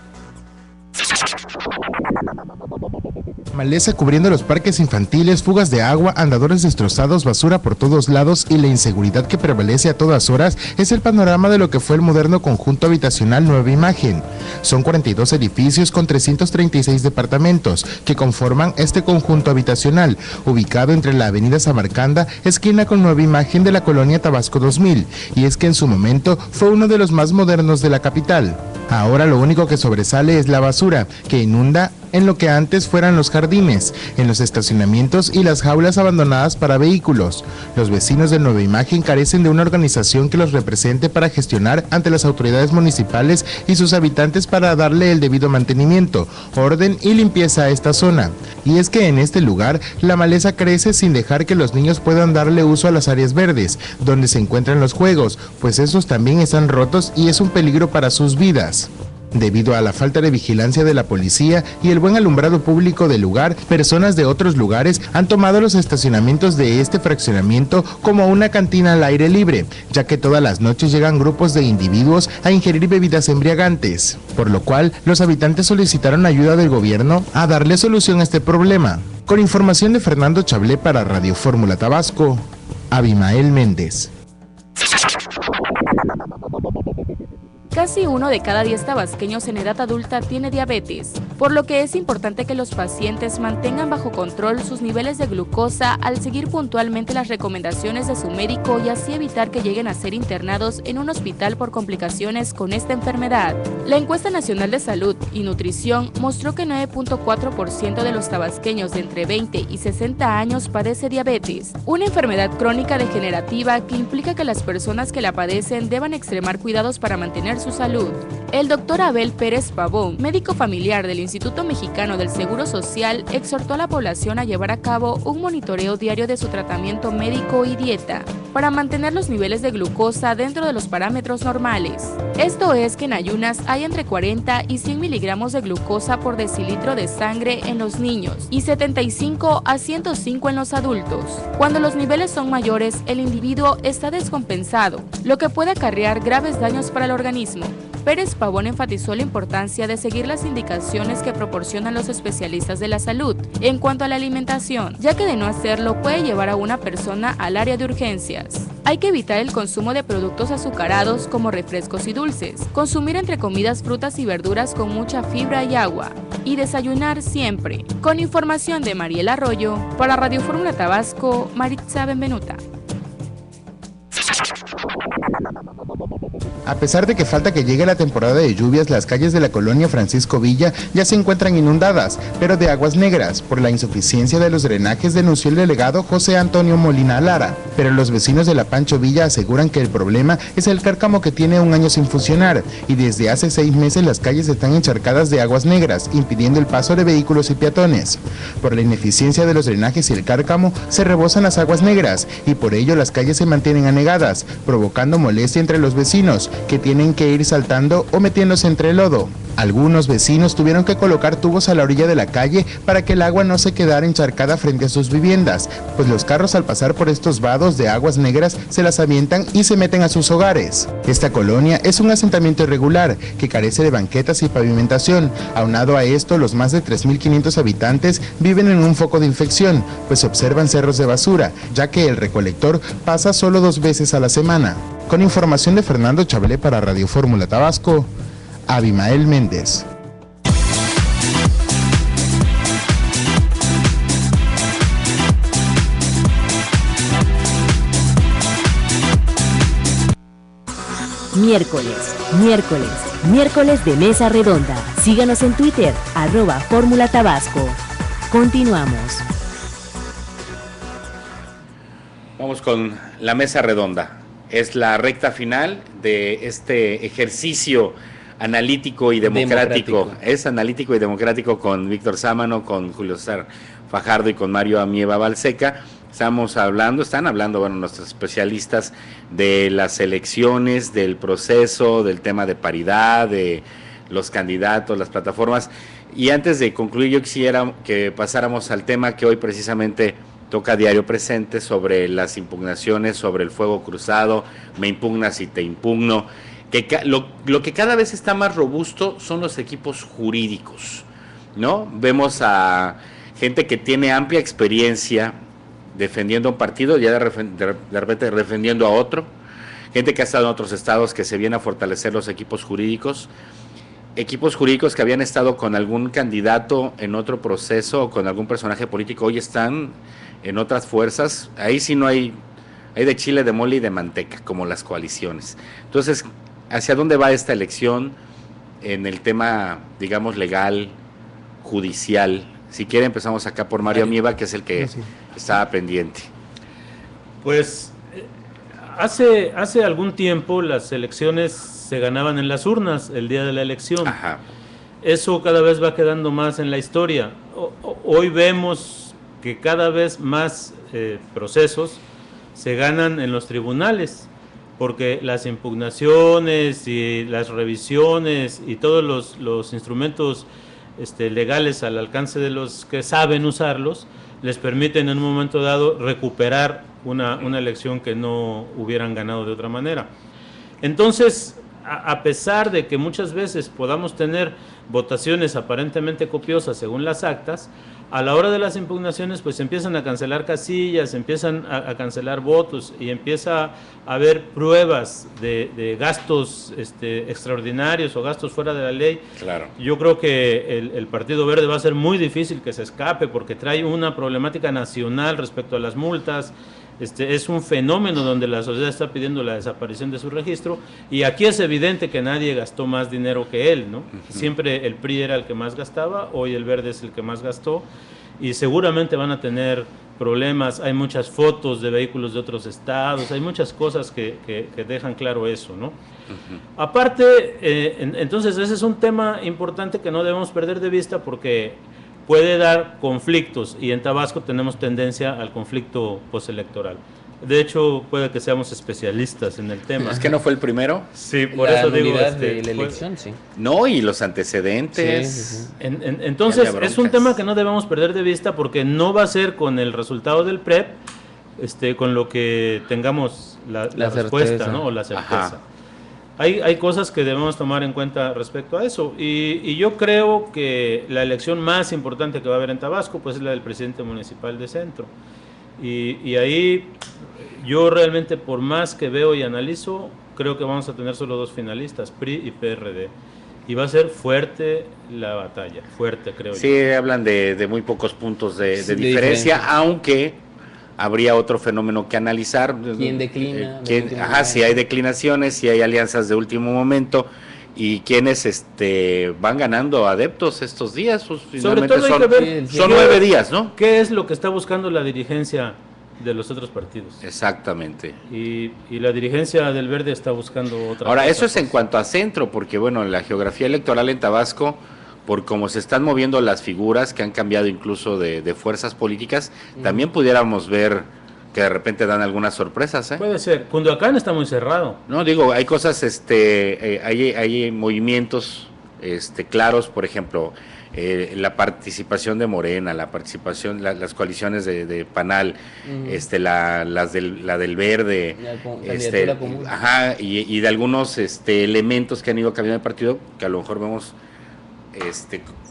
Maleza cubriendo los parques infantiles, fugas de agua, andadores destrozados, basura por todos lados y la inseguridad que prevalece a todas horas es el panorama de lo que fue el moderno conjunto habitacional Nueva Imagen. Son 42 edificios con 336 departamentos que conforman este conjunto habitacional, ubicado entre la avenida Samarcanda, esquina con Nueva Imagen de la colonia Tabasco 2000, y es que en su momento fue uno de los más modernos de la capital. Ahora lo único que sobresale es la basura, que inunda en lo que antes fueran los jardines, en los estacionamientos y las jaulas abandonadas para vehículos. Los vecinos de Nueva Imagen carecen de una organización que los represente para gestionar ante las autoridades municipales y sus habitantes para darle el debido mantenimiento, orden y limpieza a esta zona. Y es que en este lugar la maleza crece sin dejar que los niños puedan darle uso a las áreas verdes, donde se encuentran los juegos, pues esos también están rotos y es un peligro para sus vidas. Debido a la falta de vigilancia de la policía y el buen alumbrado público del lugar, personas de otros lugares han tomado los estacionamientos de este fraccionamiento como una cantina al aire libre, ya que todas las noches llegan grupos de individuos a ingerir bebidas embriagantes, por lo cual los habitantes solicitaron ayuda del gobierno a darle solución a este problema. Con información de Fernando Chablé para Radio Fórmula Tabasco, Abimael Méndez. Casi 1 de cada 10 tabasqueños en edad adulta tiene diabetes, por lo que es importante que los pacientes mantengan bajo control sus niveles de glucosa al seguir puntualmente las recomendaciones de su médico y así evitar que lleguen a ser internados en un hospital por complicaciones con esta enfermedad. La encuesta nacional de salud y nutrición mostró que 9.4% de los tabasqueños de entre 20 y 60 años padece diabetes, una enfermedad crónica degenerativa que implica que las personas que la padecen deban extremar cuidados para mantener su salud. El doctor Abel Pérez Pavón, médico familiar del Instituto Mexicano del Seguro Social, exhortó a la población a llevar a cabo un monitoreo diario de su tratamiento médico y dieta para mantener los niveles de glucosa dentro de los parámetros normales. Esto es que en ayunas hay entre 40 y 100 miligramos de glucosa por decilitro de sangre en los niños y 75 a 105 en los adultos. Cuando los niveles son mayores, el individuo está descompensado, lo que puede acarrear graves daños para el organismo. Pérez Pavón enfatizó la importancia de seguir las indicaciones que proporcionan los especialistas de la salud en cuanto a la alimentación, ya que de no hacerlo puede llevar a una persona al área de urgencias. Hay que evitar el consumo de productos azucarados como refrescos y dulces, consumir entre comidas frutas y verduras con mucha fibra y agua, y desayunar siempre. Con información de Mariel Arroyo, para Radio Fórmula Tabasco, Maritza Benvenuta. A pesar de que falta que llegue la temporada de lluvias, las calles de la colonia Francisco Villa ya se encuentran inundadas, pero de aguas negras, por la insuficiencia de los drenajes, denunció el delegado José Antonio Molina Lara. Pero los vecinos de la Pancho Villa aseguran que el problema es el cárcamo que tiene 1 año sin funcionar, y desde hace 6 meses las calles están encharcadas de aguas negras, impidiendo el paso de vehículos y peatones. Por la ineficiencia de los drenajes y el cárcamo, se rebosan las aguas negras, y por ello las calles se mantienen anegadas, provocando molestia entre los vecinos, que tienen que ir saltando o metiéndose entre el lodo. Algunos vecinos tuvieron que colocar tubos a la orilla de la calle para que el agua no se quedara encharcada frente a sus viviendas, pues los carros al pasar por estos vados de aguas negras se las avientan y se meten a sus hogares. Esta colonia es un asentamiento irregular que carece de banquetas y pavimentación. Aunado a esto, los más de 3.500 habitantes viven en un foco de infección, pues se observan cerros de basura, ya que el recolector pasa solo 2 veces a la semana. Con información de Fernando Chablé para Radio Fórmula Tabasco, Abimael Méndez. Miércoles de Mesa Redonda. Síganos en Twitter, @Fórmula Tabasco. Continuamos. Vamos con la mesa redonda. Es la recta final de este ejercicio analítico y democrático. Es analítico y democrático con Víctor Sámano, con Julio César Fajardo y con Mario Amieva Balseca. Están hablando, bueno, nuestros especialistas de las elecciones, del proceso, del tema de paridad, de los candidatos, las plataformas. Y antes de concluir, yo quisiera que pasáramos al tema que hoy precisamente toca Diario Presente, sobre las impugnaciones, sobre el fuego cruzado, me impugnas y te impugno. Lo que cada vez está más robusto son los equipos jurídicos, ¿no? Vemos a gente que tiene amplia experiencia defendiendo un partido, ya de repente defendiendo a otro, gente que ha estado en otros estados, que se viene a fortalecer los equipos jurídicos que habían estado con algún candidato en otro proceso o con algún personaje político, hoy están en otras fuerzas. Ahí sí no hay de chile, de mole y de manteca, como las coaliciones. Entonces, ¿hacia dónde va esta elección en el tema, digamos, legal, judicial? Si quiere, empezamos acá por Mario Amieva, que es el que estaba pendiente. Pues hace algún tiempo las elecciones se ganaban en las urnas el día de la elección. Ajá. Eso cada vez va quedando más en la historia. Hoy vemos que cada vez más procesos se ganan en los tribunales, porque las impugnaciones y las revisiones y todos los instrumentos legales al alcance de los que saben usarlos, les permiten en un momento dado recuperar una elección que no hubieran ganado de otra manera. Entonces, a pesar de que muchas veces podamos tener votaciones aparentemente copiosas según las actas, a la hora de las impugnaciones pues empiezan a cancelar casillas, empiezan a cancelar votos y empieza a haber pruebas de gastos extraordinarios o gastos fuera de la ley. Claro. Yo creo que el Partido Verde va a ser muy difícil que se escape, porque trae una problemática nacional respecto a las multas. Es un fenómeno donde la sociedad está pidiendo la desaparición de su registro, y aquí es evidente que nadie gastó más dinero que él, ¿no? Siempre el PRI era el que más gastaba, hoy el Verde es el que más gastó, y seguramente van a tener problemas. Hay muchas fotos de vehículos de otros estados, hay muchas cosas que dejan claro eso, ¿no? Aparte, entonces ese es un tema importante que no debemos perder de vista, porque puede dar conflictos, y en Tabasco tenemos tendencia al conflicto postelectoral. De hecho, puede que seamos especialistas en el tema. ¿Es que no fue el primero? Sí, por eso digo, de la elección, sí. No, y los antecedentes. Sí. Entonces, es un tema que no debemos perder de vista, porque no va a ser con el resultado del PREP, con lo que tengamos la respuesta, ¿no? O la certeza. Ajá. Hay cosas que debemos tomar en cuenta respecto a eso, y yo creo que la elección más importante que va a haber en Tabasco pues es la del presidente municipal de Centro, y ahí yo realmente, por más que veo y analizo, creo que vamos a tener solo dos finalistas, PRI y PRD, y va a ser fuerte la batalla, fuerte, creo yo. Sí, hablan de muy pocos puntos de diferencia, aunque habría otro fenómeno que analizar. ¿Quién declina? Si hay declinaciones, si hay alianzas de último momento, y quienes van ganando adeptos estos días. Pues, sobre todo hay que ver, son 9 días, ¿no? ¿Qué es lo que está buscando la dirigencia de los otros partidos? Exactamente. Y la dirigencia del Verde está buscando otra Ahora, cosa, eso es en cuanto a Centro, porque bueno, la geografía electoral en Tabasco, por cómo se están moviendo las figuras, que han cambiado incluso de fuerzas políticas, también pudiéramos ver que de repente dan algunas sorpresas, ¿eh? Puede ser. Cunduacán está muy cerrado. No, digo, hay cosas, hay movimientos claros, por ejemplo, la participación de Morena, la participación, las coaliciones de Panal, la del Verde, y de algunos elementos que han ido cambiando el partido, que a lo mejor vemos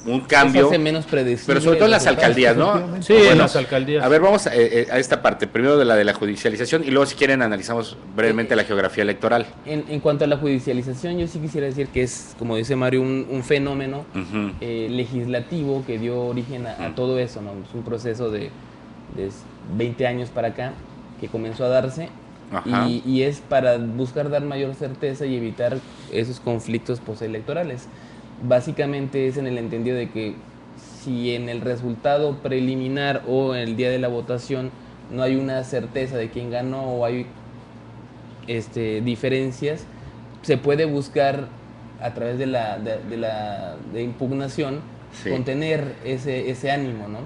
un cambio, menos predecible, pero sobre todo en las alcaldías, ¿no? Sí, bueno, en las alcaldías. A ver, vamos a esta parte, primero de la judicialización, y luego, si quieren, analizamos brevemente la geografía electoral. En cuanto a la judicialización, yo sí quisiera decir que es, como dice Mario, un fenómeno legislativo que dio origen a todo eso, ¿no? Es un proceso de 20 años para acá que comenzó a darse, y es para buscar dar mayor certeza y evitar esos conflictos postelectorales. Básicamente es en el entendido de que si en el resultado preliminar o en el día de la votación no hay una certeza de quién ganó o hay diferencias, se puede buscar a través de impugnación contener ese ánimo, ¿no?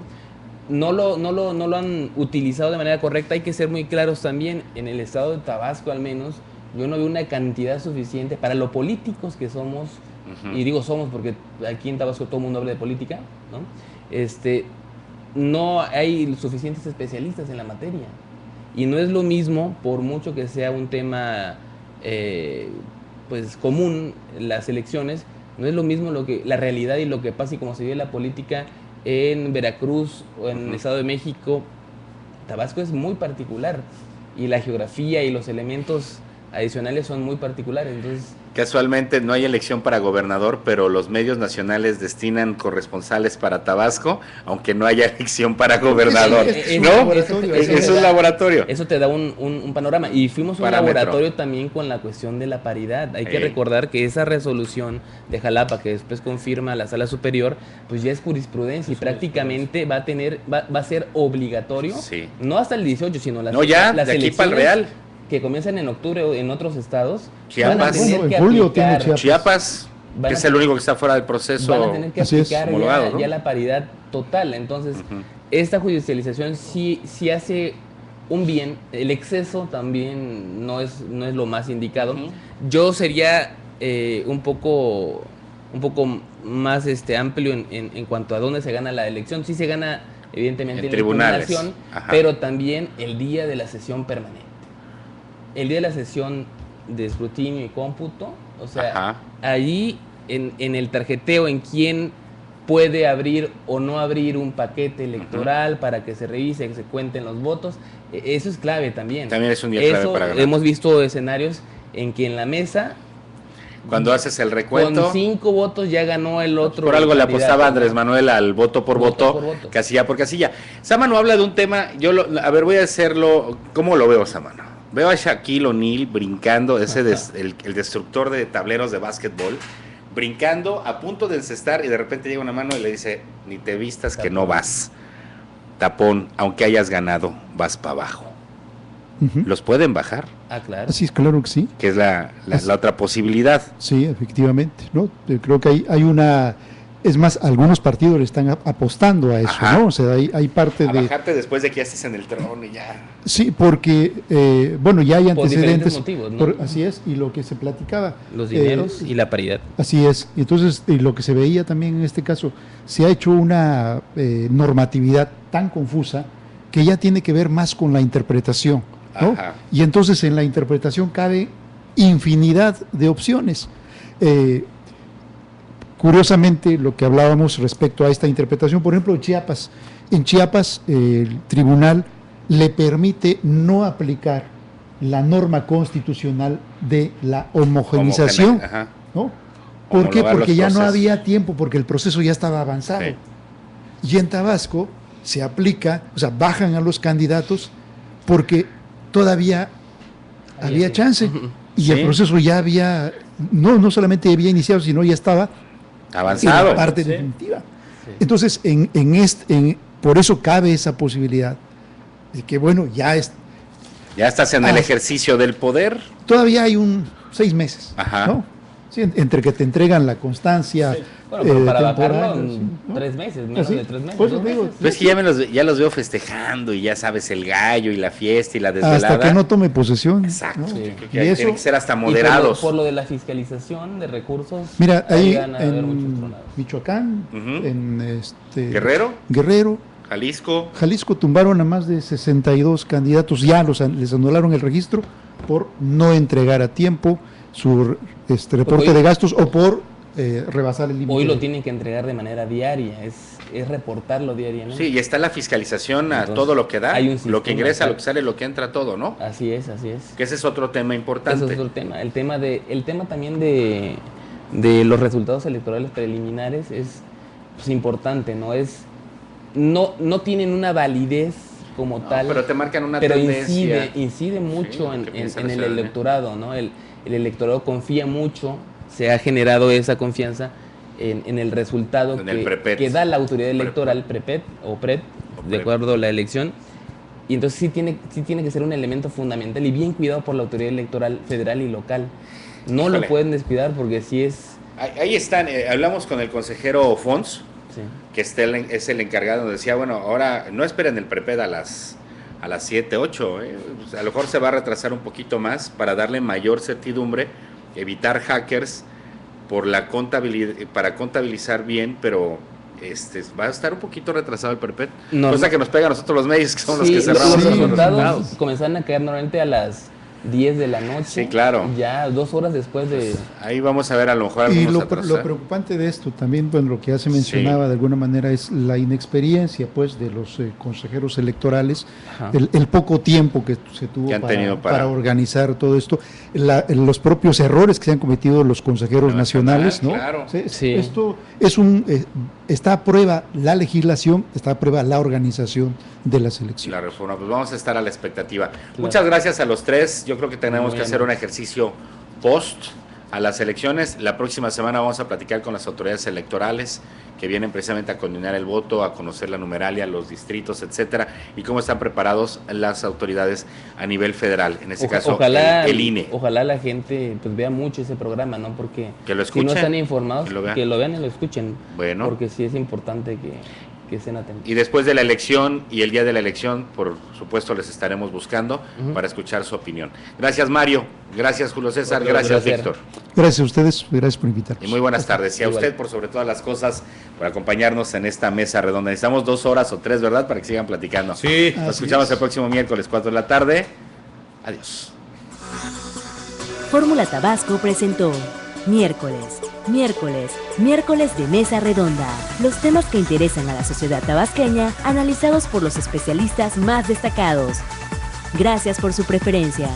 No lo han utilizado de manera correcta. Hay que ser muy claros también. En el estado de Tabasco, al menos, yo no veo una cantidad suficiente para lo políticos que somos. Y digo somos porque aquí en Tabasco todo el mundo habla de política, ¿no? No hay suficientes especialistas en la materia. Y no es lo mismo, por mucho que sea un tema pues común, las elecciones, no es lo mismo la realidad y lo que pasa y cómo se vive la política en Veracruz o en el Estado de México. Tabasco es muy particular y la geografía y los elementos adicionales son muy particulares. Entonces, casualmente no hay elección para gobernador, pero los medios nacionales destinan corresponsales para Tabasco, aunque no haya elección para gobernador. ¿No? Es un laboratorio. Eso te da un panorama. Y fuimos un laboratorio también con la cuestión de la paridad. Hay que recordar que esa resolución de Jalapa, que después confirma la Sala Superior, pues ya es jurisprudencia y prácticamente va a ser obligatorio, no hasta el 18, sino las de aquí para el Real, que comienzan en octubre en otros estados. Chiapas, en julio tiene Chiapas, que es el único que está fuera del proceso. Van a tener que aplicar ya la paridad total. Entonces, esta judicialización sí hace un bien. El exceso también no es lo más indicado. Yo sería un poco más amplio en cuanto a dónde se gana la elección. Sí se gana, evidentemente, en tribunales, pero también el día de la sesión permanente. El día de la sesión de escrutinio y cómputo, o sea, allí en el tarjeteo, en quién puede abrir o no abrir un paquete electoral para que se revise, que se cuenten los votos, eso es clave también. También es un día clave para ganar. Hemos visto escenarios en que en la mesa, cuando haces el recuento, con 5 votos ya ganó el otro. Por algo le apostaba Andrés Manuel al voto por voto, casilla por casilla. Sámano habla de un tema, voy a hacerlo, ¿cómo lo veo, Sámano? Veo a Shaquille O'Neal brincando, el destructor de tableros de básquetbol, brincando a punto de encestar y de repente llega una mano y le dice, ni te vistas que no vas. Tapón, aunque hayas ganado, vas para abajo. ¿Los pueden bajar? Claro. Sí, claro que sí. Que es la otra posibilidad. Sí, efectivamente, ¿no? Creo que hay una... Es más, algunos partidos le están apostando a eso, ¿no? O sea, hay parte de... bajarte después de que ya estés en el trono y ya... Sí, porque, ya hay antecedentes. Por diferentes motivos, ¿no? Así es, y lo que se platicaba... Los dineros y la paridad. Así es, y entonces lo que se veía también en este caso, se ha hecho una normatividad tan confusa que ya tiene que ver más con la interpretación, ¿no? Y entonces en la interpretación cabe infinidad de opciones. Curiosamente, lo que hablábamos respecto a esta interpretación, por ejemplo, en Chiapas el tribunal le permite no aplicar la norma constitucional de la homogenización, ¿no? ¿Por qué? Porque ya no había tiempo, porque el proceso ya estaba avanzado. Y en Tabasco se aplica, o sea, bajan a los candidatos porque todavía había chance y el proceso ya había, no solamente había iniciado, sino ya estaba avanzado. En la parte definitiva. Entonces, por eso cabe esa posibilidad de que, ya estás en el ejercicio del poder. Todavía hay 6 meses, ¿no? Sí, entre que te entregan la constancia. Sí. Bueno, pero para bajarlo en 3 meses, menos de 3 meses. Pues digo, es que ya los veo festejando y ya sabes, el gallo y la fiesta y la desvelada. Hasta que no tome posesión. Exacto. ¿No? Sí. Que tienen que ser hasta moderados. Por lo de la fiscalización de recursos. Mira, ahí en Michoacán, en Guerrero, Jalisco tumbaron a más de 62 candidatos, ya les anularon el registro por no entregar a tiempo su reporte de gastos o por rebasar el límite. Hoy lo tienen que entregar de manera diaria, es reportarlo diariamente. Sí, y está la fiscalización a todo lo que da, lo que ingresa, lo que sale, lo que entra, todo, ¿no? Así es. Que ese es otro tema importante. Ese es otro tema. El tema también de los resultados electorales preliminares es importante, ¿no? No tienen una validez como tal, pero te marcan una tendencia. Incide mucho en el electorado, ¿no? El electorado confía mucho, se ha generado esa confianza en el resultado que da la autoridad electoral, PREPET o PRED, de acuerdo a la elección, Y entonces sí tiene que ser un elemento fundamental y bien cuidado por la autoridad electoral federal y local. No Híjole. lo pueden descuidar porque sí es... Ahí están, hablamos con el consejero Fons, Sí. que es el encargado, decía, bueno, ahora no esperen el preped a las 7, 8, pues a lo mejor se va a retrasar un poquito más para darle mayor certidumbre, evitar hackers por la para contabilizar bien, pero va a estar un poquito retrasado el preped, cosa que nos pega a nosotros los medios, que somos Sí, los que cerramos los los resultados comenzaron a caer normalmente a las 10 de la noche. Sí, claro. Ya 2 horas después de... Ahí vamos a ver a lo mejor Y algunos lo preocupante de esto también, bueno, lo que ya se mencionaba de alguna manera es la inexperiencia pues de los consejeros electorales, el poco tiempo que se tuvo que han tenido para organizar todo esto, los propios errores que se han cometido los consejeros nacionales, ¿no? Claro. Sí. Esto es está a prueba la legislación, está a prueba la organización de las elecciones. La reforma, pues vamos a estar a la expectativa. Claro. Muchas gracias a los tres. Yo creo que tenemos que hacer un ejercicio post a las elecciones. La próxima semana vamos a platicar con las autoridades electorales que vienen precisamente a coordinar el voto, a conocer la numeralia, los distritos, etcétera, y cómo están preparados las autoridades a nivel federal, en este caso el INE. Ojalá la gente pues vea mucho ese programa, ¿no? Porque que lo escuchen, si no están informados, que lo vean y lo escuchen. Bueno. Porque sí es importante que estén atentos. Y después de la elección y el día de la elección, por supuesto, les estaremos buscando para escuchar su opinión. Gracias, Mario. Gracias, Julio César. Gracias, Víctor. Gracias a ustedes. Gracias por invitarnos. Y muy buenas tardes. Y a usted, por sobre todas las cosas, por acompañarnos en esta mesa redonda. Necesitamos 2 horas o 3, ¿verdad? Para que sigan platicando. Sí. Nos escuchamos el próximo miércoles, 4 de la tarde. Adiós. Fórmula Tabasco presentó Miércoles de Mesa Redonda. Los temas que interesan a la sociedad tabasqueña, analizados por los especialistas más destacados. Gracias por su preferencia.